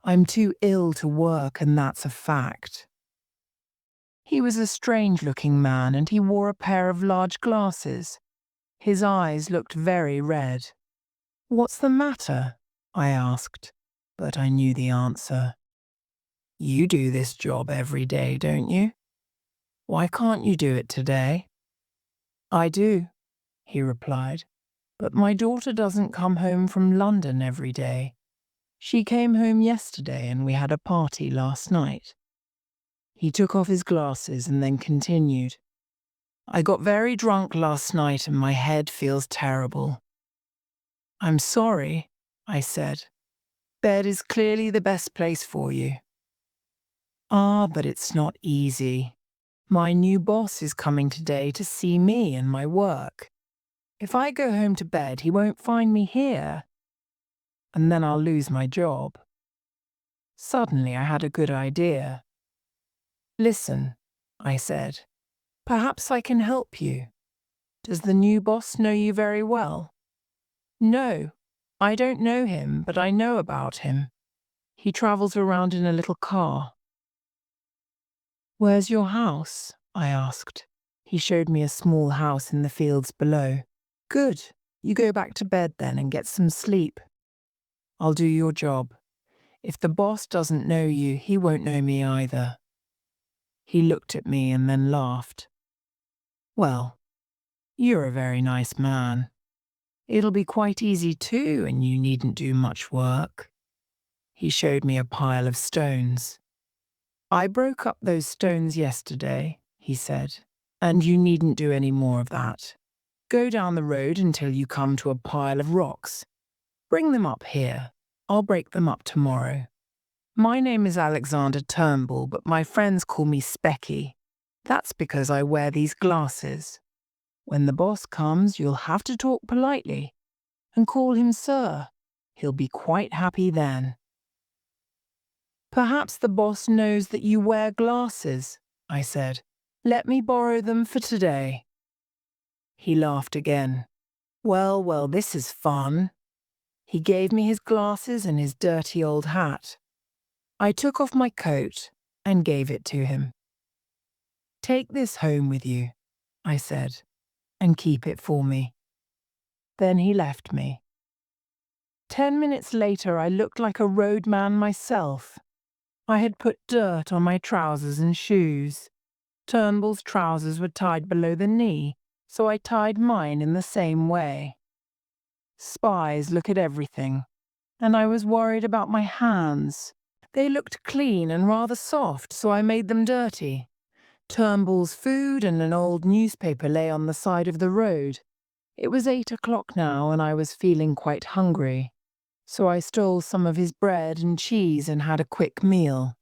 I'm too ill to work, and that's a fact." He was a strange-looking man, and he wore a pair of large glasses. His eyes looked very red. "What's the matter?" I asked, but I knew the answer. "You do this job every day, don't you? Why can't you do it today?" "I do," he replied, "but my daughter doesn't come home from London every day. She came home yesterday and we had a party last night." He took off his glasses and then continued, "I got very drunk last night and my head feels terrible." "I'm sorry," I said. "Bed is clearly the best place for you." "Ah, but it's not easy. My new boss is coming today to see me and my work. If I go home to bed, he won't find me here, and then I'll lose my job." Suddenly I had a good idea. "Listen," I said, "perhaps I can help you. Does the new boss know you very well?" "No, I don't know him, but I know about him. He travels around in a little car." "Where's your house?" I asked. He showed me a small house in the fields below. "Good. You go back to bed then and get some sleep. I'll do your job. If the boss doesn't know you, he won't know me either." He looked at me and then laughed. "Well, you're a very nice man. It'll be quite easy too, and you needn't do much work." He showed me a pile of stones. "I broke up those stones yesterday," he said, "and you needn't do any more of that. Go down the road until you come to a pile of rocks. Bring them up here. I'll break them up tomorrow. My name is Alexander Turnbull, but my friends call me Specky. That's because I wear these glasses. When the boss comes, you'll have to talk politely and call him sir. He'll be quite happy then." "Perhaps the boss knows that you wear glasses," I said. "Let me borrow them for today." He laughed again. Well, well, this is fun." He gave me his glasses and his dirty old hat. I took off my coat and gave it to him. "Take this home with you," I said, "and keep it for me." Then he left me. 10 minutes later, I looked like a roadman myself. I had put dirt on my trousers and shoes. Turnbull's trousers were tied below the knee, so I tied mine in the same way. Spies look at everything, and I was worried about my hands. They looked clean and rather soft, so I made them dirty. Turnbull's food and an old newspaper lay on the side of the road. It was 8 o'clock now, and I was feeling quite hungry. So I stole some of his bread and cheese and had a quick meal.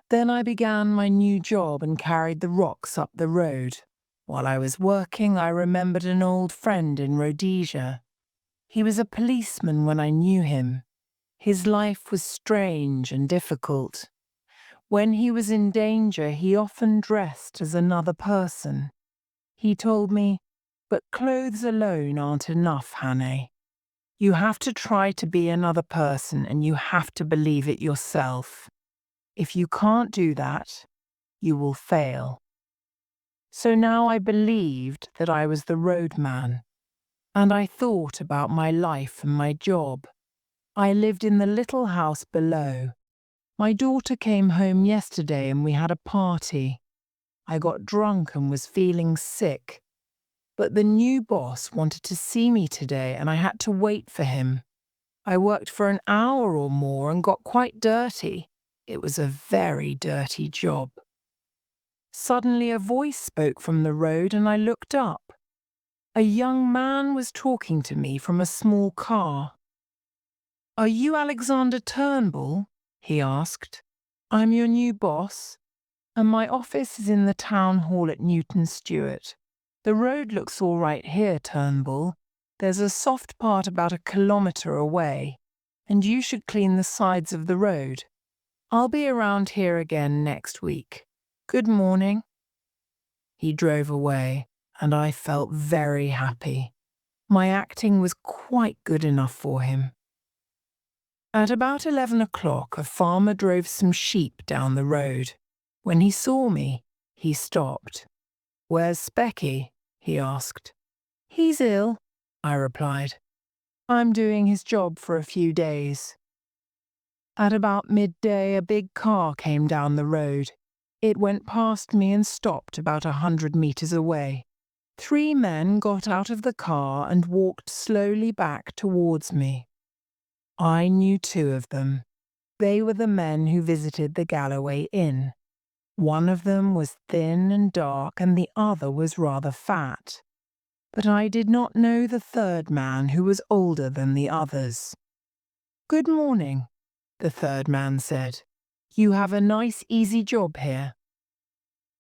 Then I began my new job and carried the rocks up the road. While I was working, I remembered an old friend in Rhodesia. He was a policeman when I knew him. His life was strange and difficult. When he was in danger, he often dressed as another person. He told me, "But clothes alone aren't enough, Hannah. You have to try to be another person, and you have to believe it yourself. If you can't do that, you will fail." So now I believed that I was the roadman, and I thought about my life and my job. I lived in the little house below. My daughter came home yesterday and we had a party. I got drunk and was feeling sick. But the new boss wanted to see me today and I had to wait for him. I worked for an hour or more and got quite dirty. It was a very dirty job. Suddenly a voice spoke from the road and I looked up. A young man was talking to me from a small car. "Are you Alexander Turnbull?" he asked. "I'm your new boss, and my office is in the town hall at Newton Stewart. The road looks all right here, Turnbull. There's a soft part about 1 kilometre away, and you should clean the sides of the road. I'll be around here again next week. Good morning." He drove away, and I felt very happy. My acting was quite good enough for him. At about 11 o'clock, a farmer drove some sheep down the road. When he saw me, he stopped. "Where's Specky?" he asked. "He's ill," I replied. "I'm doing his job for a few days." At about midday, a big car came down the road. It went past me and stopped about 100 meters away. 3 men got out of the car and walked slowly back towards me. I knew 2 of them. They were the men who visited the Galloway Inn. One of them was thin and dark, and the other was rather fat. But I did not know the third man, who was older than the others. "Good morning," the third man said. "You have a nice, easy job here."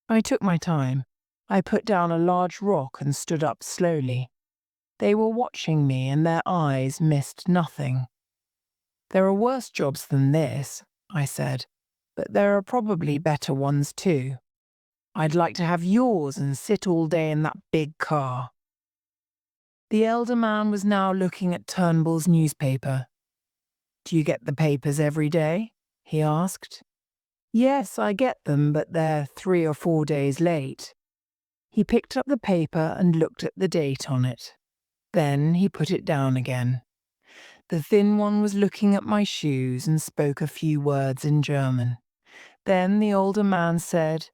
I took my time. I put down a large rock and stood up slowly. They were watching me, and their eyes missed nothing. "There are worse jobs than this," I said, "but there are probably better ones too. I'd like to have yours and sit all day in that big car." The elder man was now looking at Turnbull's newspaper. "Do you get the papers every day?" he asked. "Yes, I get them, but they're 3 or 4 days late." He picked up the paper and looked at the date on it. Then he put it down again. The thin one was looking at my shoes and spoke a few words in German. Then the older man said,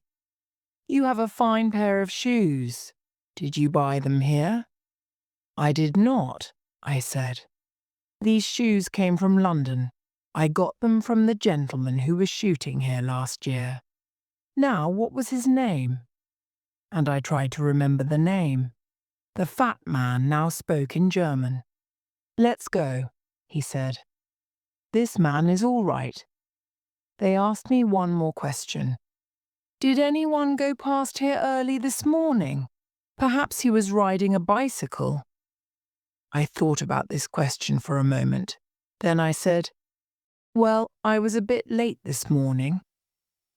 "You have a fine pair of shoes. Did you buy them here?" "I did not," I said. "These shoes came from London. I got them from the gentleman who was shooting here last year." "Now, what was his name?" And I tried to remember the name. The fat man now spoke in German. "Let's go," he said. "This man is all right." They asked me one more question. "Did anyone go past here early this morning? Perhaps he was riding a bicycle." I thought about this question for a moment. Then I said, "Well, I was a bit late this morning.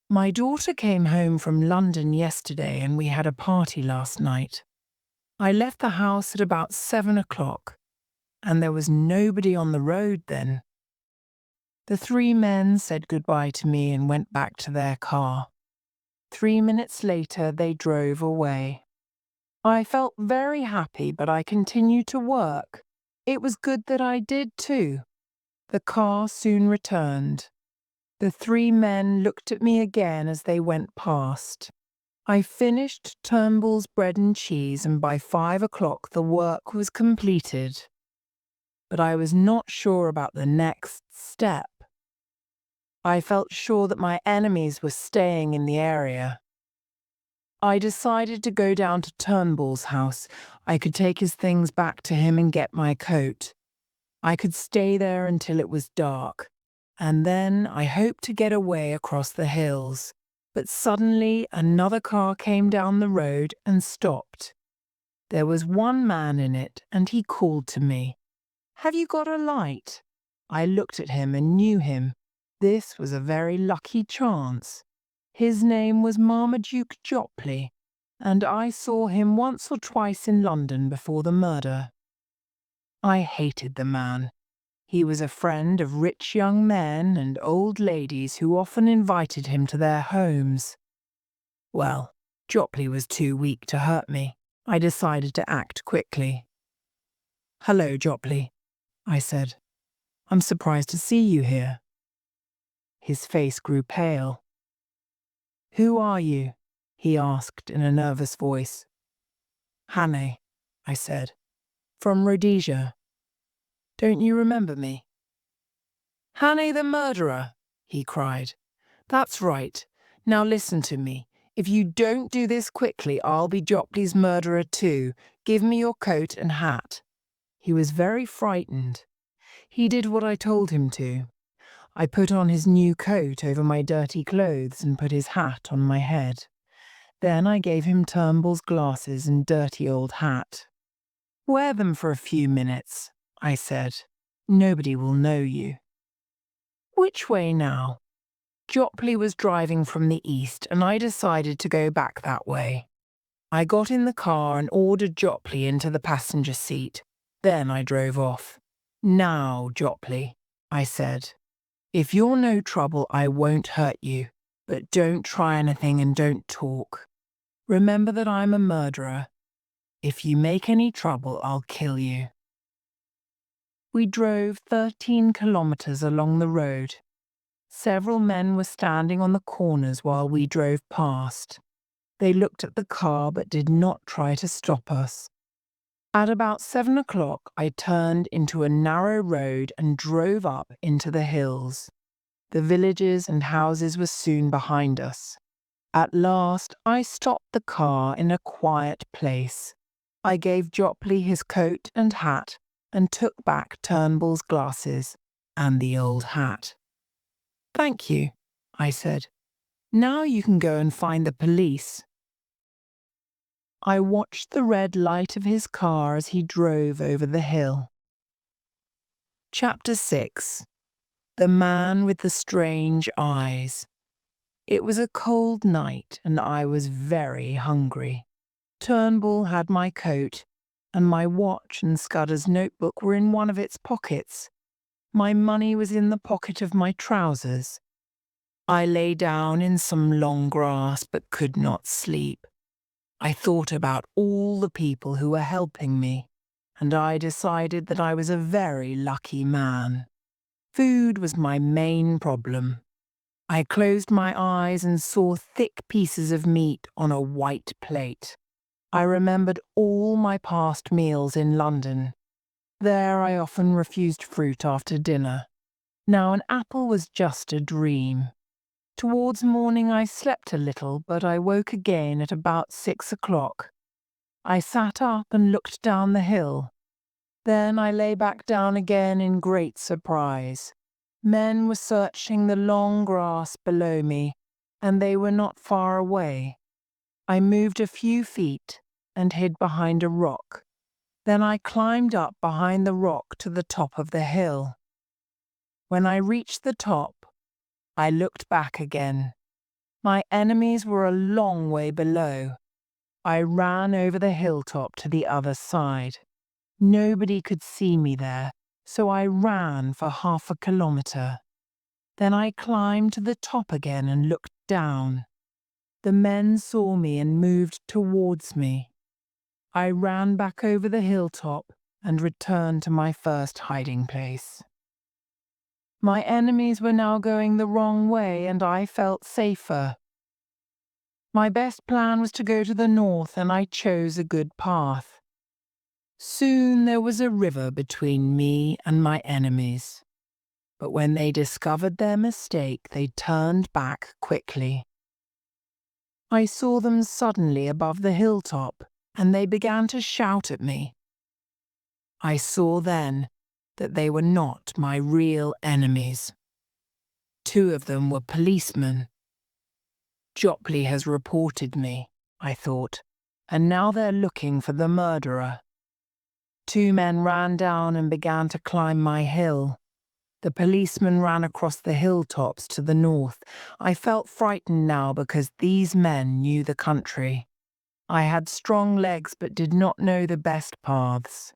My daughter came home from London yesterday and we had a party last night. I left the house at about 7 o'clock, and there was nobody on the road then." The 3 men said goodbye to me and went back to their car. 3 minutes later, they drove away. I felt very happy, but I continued to work. It was good that I did too. The car soon returned. The 3 men looked at me again as they went past. I finished Turnbull's bread and cheese, and by 5 o'clock the work was completed. But I was not sure about the next step. I felt sure that my enemies were staying in the area. I decided to go down to Turnbull's house. I could take his things back to him and get my coat. I could stay there until it was dark, and then I hoped to get away across the hills. But suddenly another car came down the road and stopped. There was one man in it, and he called to me, "Have you got a light?" I looked at him and knew him. This was a very lucky chance. His name was Marmaduke Jopley, and I saw him once or twice in London before the murder. I hated the man. He was a friend of rich young men and old ladies who often invited him to their homes. Well, Jopley was too weak to hurt me. I decided to act quickly. "Hello, Jopley," I said. "I'm surprised to see you here." His face grew pale. "Who are you?" he asked in a nervous voice. "Hannay," I said. "From Rhodesia. Don't you remember me?" "Hannay the murderer," he cried. "That's right. Now listen to me. If you don't do this quickly, I'll be Jopley's murderer too. Give me your coat and hat." He was very frightened. He did what I told him to. I put on his new coat over my dirty clothes and put his hat on my head. Then I gave him Turnbull's glasses and dirty old hat. "Wear them for a few minutes," I said. "Nobody will know you." Which way now? Jopley was driving from the east, and I decided to go back that way. I got in the car and ordered Jopley into the passenger seat. Then I drove off. Now, Jopley, I said, if you're no trouble, I won't hurt you, but don't try anything and don't talk. Remember that I'm a murderer. If you make any trouble, I'll kill you. We drove 13 kilometers along the road. Several men were standing on the corners while we drove past. They looked at the car but did not try to stop us. At about 7 o'clock, I turned into a narrow road and drove up into the hills. The villages and houses were soon behind us. At last, I stopped the car in a quiet place. I gave Jopley his coat and hat and took back Turnbull's glasses and the old hat. Thank you, I said. Now you can go and find the police. I watched the red light of his car as he drove over the hill. Chapter 6. The Man with the Strange Eyes. It was a cold night and I was very hungry. Turnbull had my coat, and my watch and Scudder's notebook were in one of its pockets. My money was in the pocket of my trousers. I lay down in some long grass but could not sleep. I thought about all the people who were helping me, and I decided that I was a very lucky man. Food was my main problem. I closed my eyes and saw thick pieces of meat on a white plate. I remembered all my past meals in London. There I often refused fruit after dinner. Now an apple was just a dream. Towards morning I slept a little, but I woke again at about 6 o'clock. I sat up and looked down the hill. Then I lay back down again in great surprise. Men were searching the long grass below me, and they were not far away. I moved a few feet and hid behind a rock. Then I climbed up behind the rock to the top of the hill. When I reached the top, I looked back again. My enemies were a long way below. I ran over the hilltop to the other side. Nobody could see me there, so I ran for 1/2 kilometer. Then I climbed to the top again and looked down. The men saw me and moved towards me. I ran back over the hilltop and returned to my first hiding place. My enemies were now going the wrong way, and I felt safer. My best plan was to go to the north, and I chose a good path. Soon there was a river between me and my enemies. But when they discovered their mistake, they turned back quickly. I saw them suddenly above the hilltop, and they began to shout at me. I saw then that they were not my real enemies. 2 of them were policemen. Jopley has reported me, I thought, and now they're looking for the murderer. 2 men ran down and began to climb my hill. The policeman ran across the hilltops to the north. I felt frightened now because these men knew the country. I had strong legs but did not know the best paths.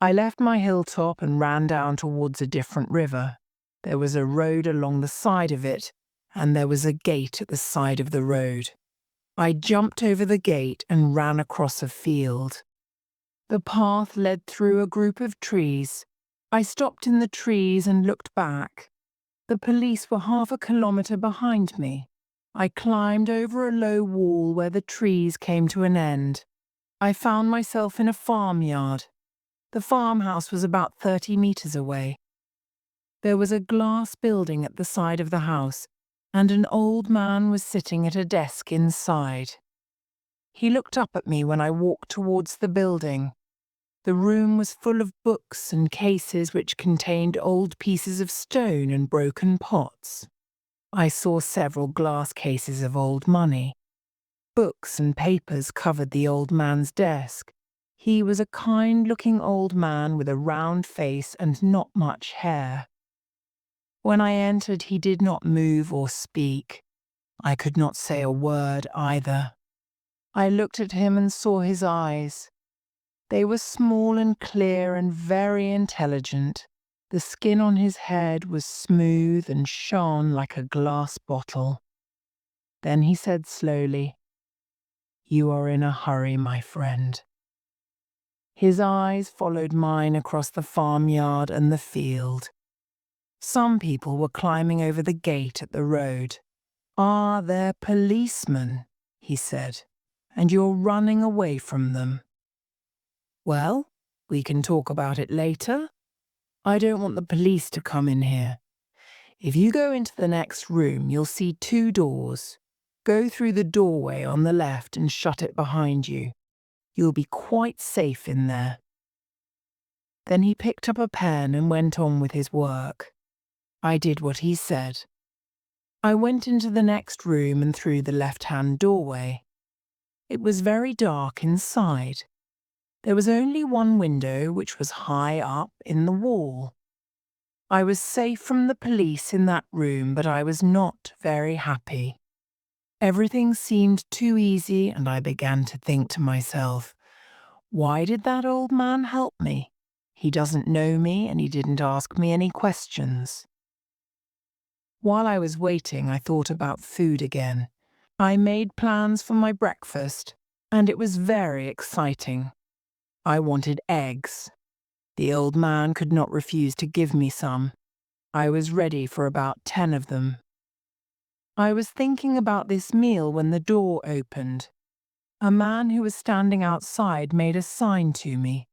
I left my hilltop and ran down towards a different river. There was a road along the side of it, and there was a gate at the side of the road. I jumped over the gate and ran across a field. The path led through a group of trees. I stopped in the trees and looked back. The police were 1/2 kilometer behind me. I climbed over a low wall where the trees came to an end. I found myself in a farmyard. The farmhouse was about 30 meters away. There was a glass building at the side of the house, and an old man was sitting at a desk inside. He looked up at me when I walked towards the building. The room was full of books and cases which contained old pieces of stone and broken pots. I saw several glass cases of old money. Books and papers covered the old man's desk. He was a kind-looking old man with a round face and not much hair. When I entered, he did not move or speak. I could not say a word either. I looked at him and saw his eyes. They were small and clear and very intelligent. The skin on his head was smooth and shone like a glass bottle. Then he said slowly, "You are in a hurry, my friend." His eyes followed mine across the farmyard and the field. Some people were climbing over the gate at the road. "Ah, they're policemen," he said, "and you're running away from them." "Well, we can talk about it later. I don't want the police to come in here. If you go into the next room, you'll see 2 doors. Go through the doorway on the left and shut it behind you. You'll be quite safe in there." Then he picked up a pen and went on with his work. I did what he said. I went into the next room and through the left-hand doorway. It was very dark inside. There was only one window, which was high up in the wall. I was safe from the police in that room, but I was not very happy. Everything seemed too easy, and I began to think to myself, why did that old man help me? He doesn't know me, and he didn't ask me any questions. While I was waiting, I thought about food again. I made plans for my breakfast, and it was very exciting. I wanted eggs. The old man could not refuse to give me some. I was ready for about 10 of them. I was thinking about this meal when the door opened. A man who was standing outside made a sign to me.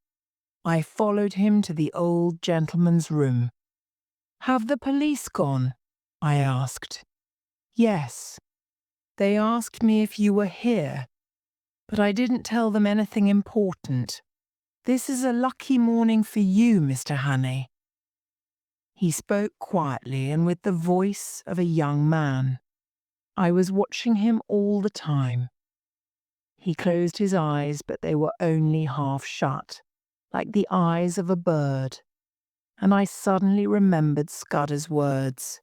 I followed him to the old gentleman's room. "Have the police gone?" I asked. "Yes. They asked me if you were here, but I didn't tell them anything important. This is a lucky morning for you, Mr. Hannay." He spoke quietly and with the voice of a young man. I was watching him all the time. He closed his eyes, but they were only half shut, like the eyes of a bird. And I suddenly remembered Scudder's words.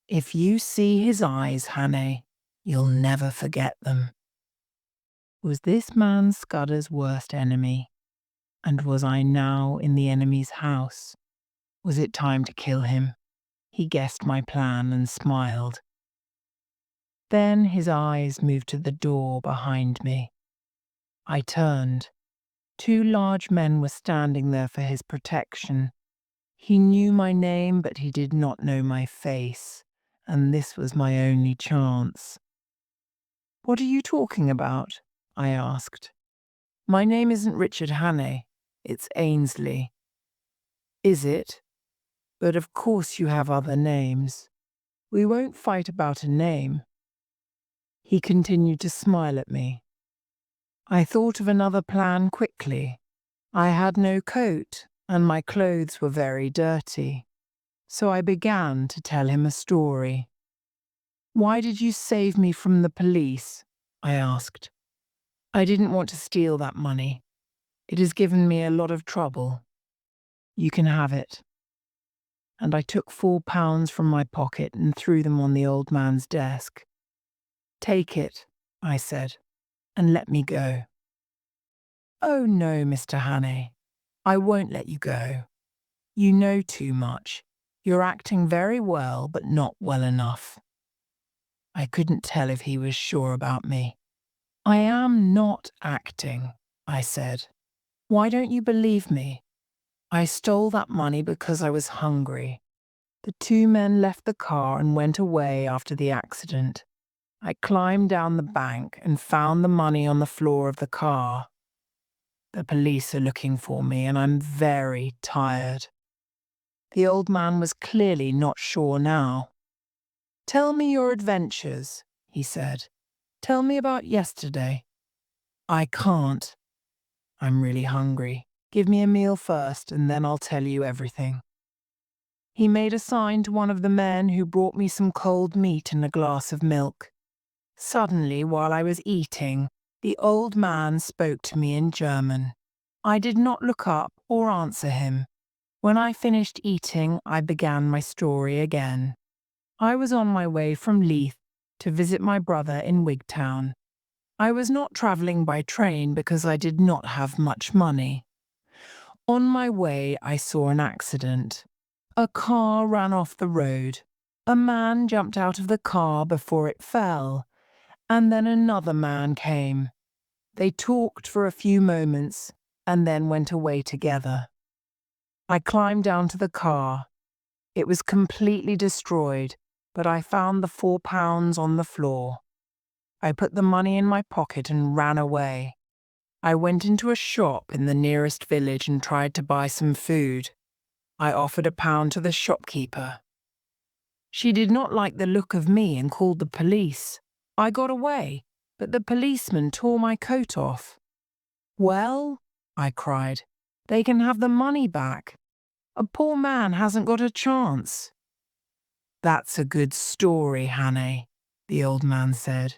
"If you see his eyes, Hannay, you'll never forget them." Was this man Scudder's worst enemy? And was I now in the enemy's house? Was it time to kill him? He guessed my plan and smiled. Then his eyes moved to the door behind me. I turned. 2 large men were standing there for his protection. He knew my name, but he did not know my face, and this was my only chance. "What are you talking about?" I asked. "My name isn't Richard Hannay. It's Ainsley." "Is it? But of course you have other names. We won't fight about a name." He continued to smile at me. I thought of another plan quickly. I had no coat, and my clothes were very dirty. So I began to tell him a story. "Why did you save me from the police?" I asked. "I didn't want to steal that money. It has given me a lot of trouble. You can have it." And I took £4 from my pocket and threw them on the old man's desk. "Take it," I said, "and let me go." "Oh no, Mr. Hannay, I won't let you go. You know too much. You're acting very well, but not well enough." I couldn't tell if he was sure about me. "I am not acting," I said. "Why don't you believe me? I stole that money because I was hungry." The 2 men left the car and went away after the accident. I climbed down the bank and found the money on the floor of the car. The police are looking for me, and I'm very tired. The old man was clearly not sure now. "Tell me your adventures," he said. "Tell me about yesterday." "I can't. I'm really hungry. Give me a meal first, and then I'll tell you everything." He made a sign to one of the men, who brought me some cold meat and a glass of milk. Suddenly, while I was eating, the old man spoke to me in German. I did not look up or answer him. When I finished eating, I began my story again. I was on my way from Leith to visit my brother in Wigtown. I was not travelling by train because I did not have much money. On my way, I saw an accident. A car ran off the road. A man jumped out of the car before it fell, and then another man came. They talked for a few moments and then went away together. I climbed down to the car. It was completely destroyed, but I found the £4 on the floor. I put the money in my pocket and ran away. I went into a shop in the nearest village and tried to buy some food. I offered £1 to the shopkeeper. She did not like the look of me and called the police. I got away, but the policeman tore my coat off. "Well," I cried, "they can have the money back. A poor man hasn't got a chance." "That's a good story, Hannah," the old man said,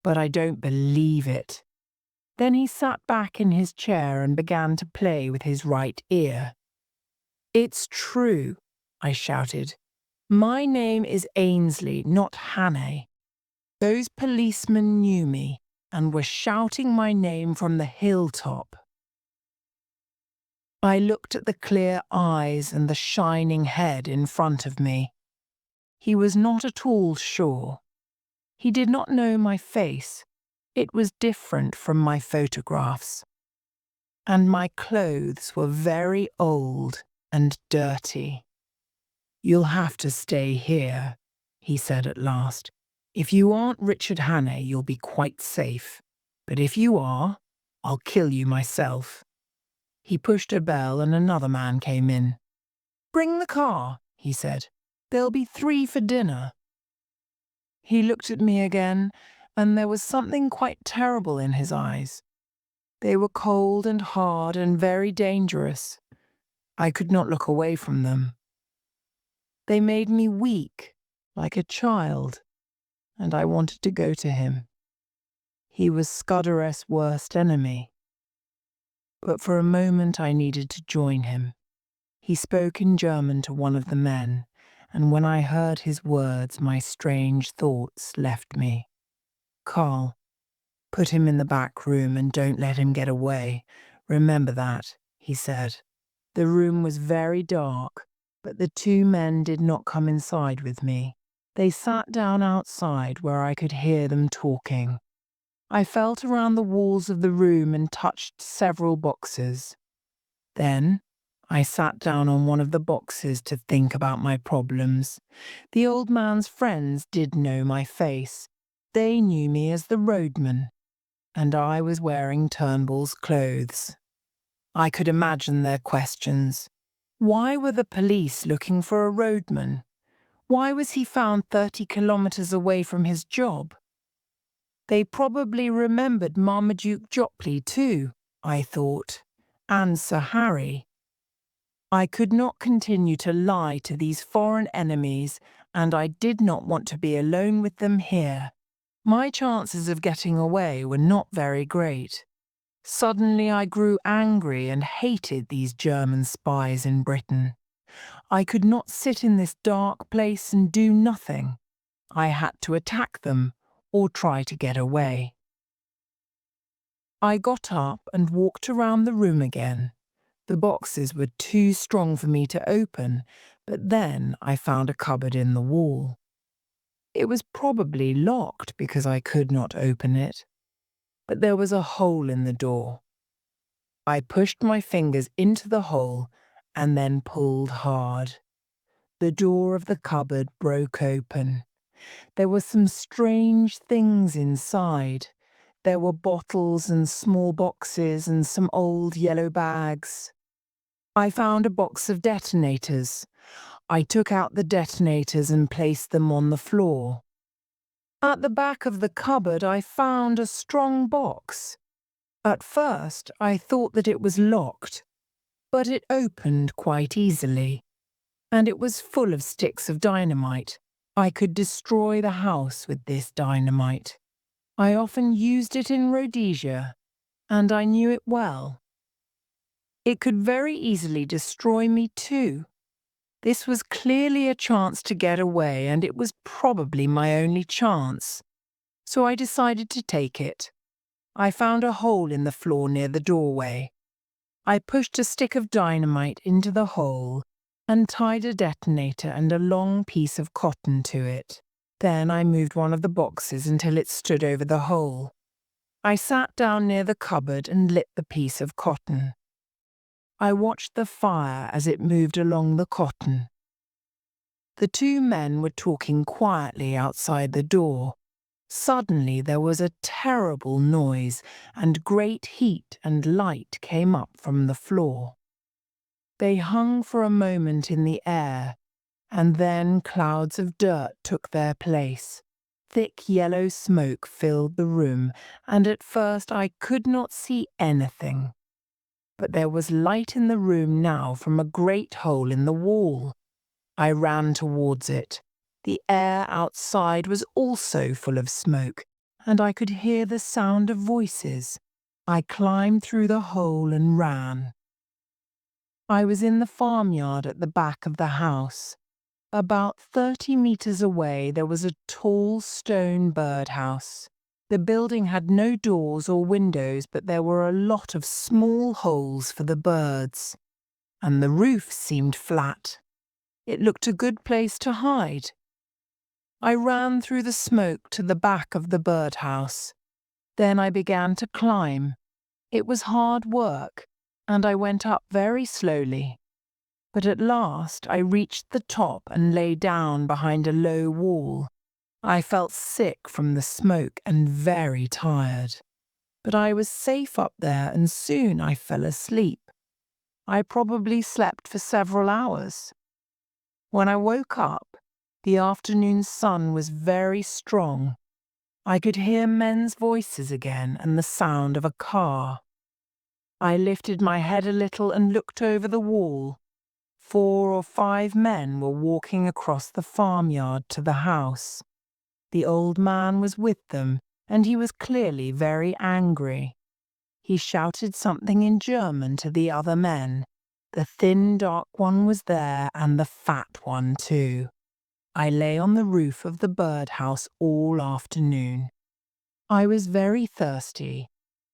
"but I don't believe it." Then he sat back in his chair and began to play with his right ear. "It's true," I shouted. "My name is Ainsley, not Hannah. Those policemen knew me and were shouting my name from the hilltop." I looked at the clear eyes and the shining head in front of me. He was not at all sure. He did not know my face. It was different from my photographs. And my clothes were very old and dirty. "You'll have to stay here," he said at last. "If you aren't Richard Hannah, you'll be quite safe. But if you are, I'll kill you myself." He pushed a bell and another man came in. "Bring the car," he said. "There'll be 3 for dinner." He looked at me again, and there was something quite terrible in his eyes. They were cold and hard and very dangerous. I could not look away from them. They made me weak, like a child, and I wanted to go to him. He was Scudder's worst enemy. But for a moment I needed to join him. He spoke in German to one of the men, and when I heard his words, my strange thoughts left me. "Carl, put him in the back room and don't let him get away. Remember that," he said. The room was very dark, but the 2 men did not come inside with me. They sat down outside where I could hear them talking. I felt around the walls of the room and touched several boxes. Then I sat down on one of the boxes to think about my problems. The old man's friends did know my face. They knew me as the roadman, and I was wearing Turnbull's clothes. I could imagine their questions. Why were the police looking for a roadman? Why was he found 30 kilometres away from his job? They probably remembered Marmaduke Jopley too, I thought, and Sir Harry. I could not continue to lie to these foreign enemies, and I did not want to be alone with them here. My chances of getting away were not very great. Suddenly I grew angry and hated these German spies in Britain. I could not sit in this dark place and do nothing. I had to attack them or try to get away. I got up and walked around the room again. The boxes were too strong for me to open, but then I found a cupboard in the wall. It was probably locked because I could not open it, but there was a hole in the door. I pushed my fingers into the hole and then pulled hard. The door of the cupboard broke open. There were some strange things inside. There were bottles and small boxes and some old yellow bags. I found a box of detonators. I took out the detonators and placed them on the floor. At the back of the cupboard I found a strong box. At first I thought that it was locked, but it opened quite easily, and it was full of sticks of dynamite. I could destroy the house with this dynamite. I often used it in Rhodesia, and I knew it well. It could very easily destroy me too. This was clearly a chance to get away, and it was probably my only chance. So I decided to take it. I found a hole in the floor near the doorway. I pushed a stick of dynamite into the hole and tied a detonator and a long piece of cotton to it. Then I moved one of the boxes until it stood over the hole. I sat down near the cupboard and lit the piece of cotton. I watched the fire as it moved along the cotton. The two men were talking quietly outside the door. Suddenly there was a terrible noise, and great heat and light came up from the floor. They hung for a moment in the air, and then clouds of dirt took their place. Thick yellow smoke filled the room, and at first I could not see anything. But there was light in the room now from a great hole in the wall. I ran towards it. The air outside was also full of smoke, and I could hear the sound of voices. I climbed through the hole and ran. I was in the farmyard at the back of the house. About 30 meters away there was a tall stone birdhouse. The building had no doors or windows, but there were a lot of small holes for the birds, and the roof seemed flat. It looked a good place to hide. I ran through the smoke to the back of the birdhouse. Then I began to climb. It was hard work, and I went up very slowly. But at last I reached the top and lay down behind a low wall. I felt sick from the smoke and very tired. But I was safe up there, and soon I fell asleep. I probably slept for several hours. When I woke up, the afternoon sun was very strong. I could hear men's voices again and the sound of a car. I lifted my head a little and looked over the wall. 4 or 5 men were walking across the farmyard to the house. The old man was with them, and he was clearly very angry. He shouted something in German to the other men. The thin, dark one was there, and the fat one too. I lay on the roof of the birdhouse all afternoon. I was very thirsty.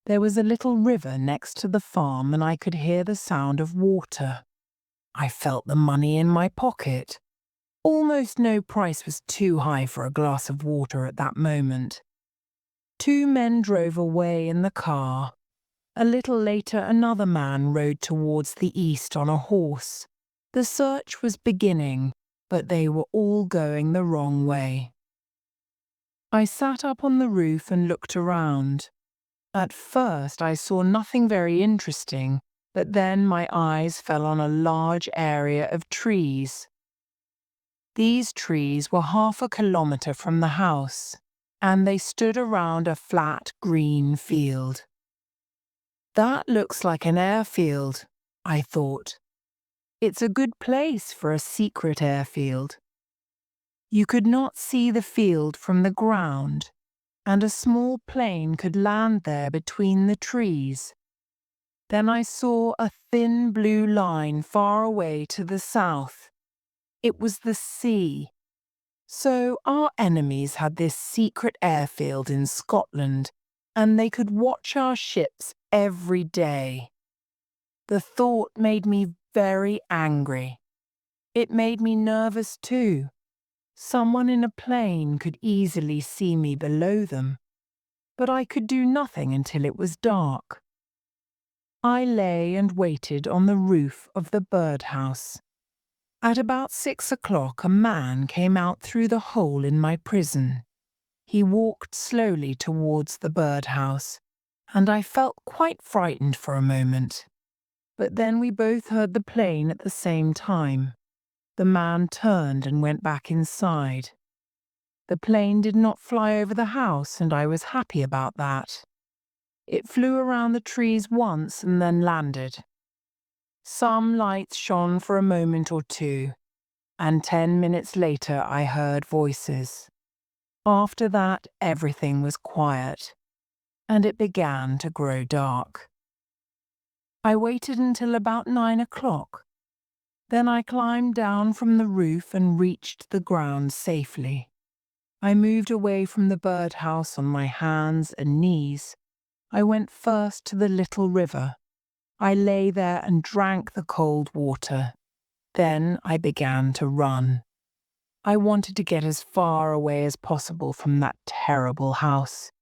There was a little river next to the farm, and I could hear the sound of water. I felt the money in my pocket. Almost no price was too high for a glass of water at that moment. 2 men drove away in the car. A little later, another man rode towards the east on a horse. The search was beginning, but they were all going the wrong way. I sat up on the roof and looked around. At first I saw nothing very interesting, but then my eyes fell on a large area of trees. These trees were half a kilometre from the house, and they stood around a flat green field. That looks like an airfield, I thought. It's a good place for a secret airfield. You could not see the field from the ground, and a small plane could land there between the trees. Then I saw a thin blue line far away to the south. It was the sea. So our enemies had this secret airfield in Scotland, and they could watch our ships every day. The thought made me very angry. It made me nervous too. Someone in a plane could easily see me below them, but I could do nothing until it was dark. I lay and waited on the roof of the birdhouse. At about 6 o'clock, a man came out through the hole in my prison. He walked slowly towards the birdhouse, and I felt quite frightened for a moment. But then we both heard the plane at the same time. The man turned and went back inside. The plane did not fly over the house, and I was happy about that. It flew around the trees once and then landed. Some lights shone for a moment or two, and 10 minutes later I heard voices. After that, everything was quiet, and it began to grow dark. I waited until about 9 o'clock. Then I climbed down from the roof and reached the ground safely. I moved away from the birdhouse on my hands and knees. I went first to the little river. I lay there and drank the cold water. Then I began to run. I wanted to get as far away as possible from that terrible house.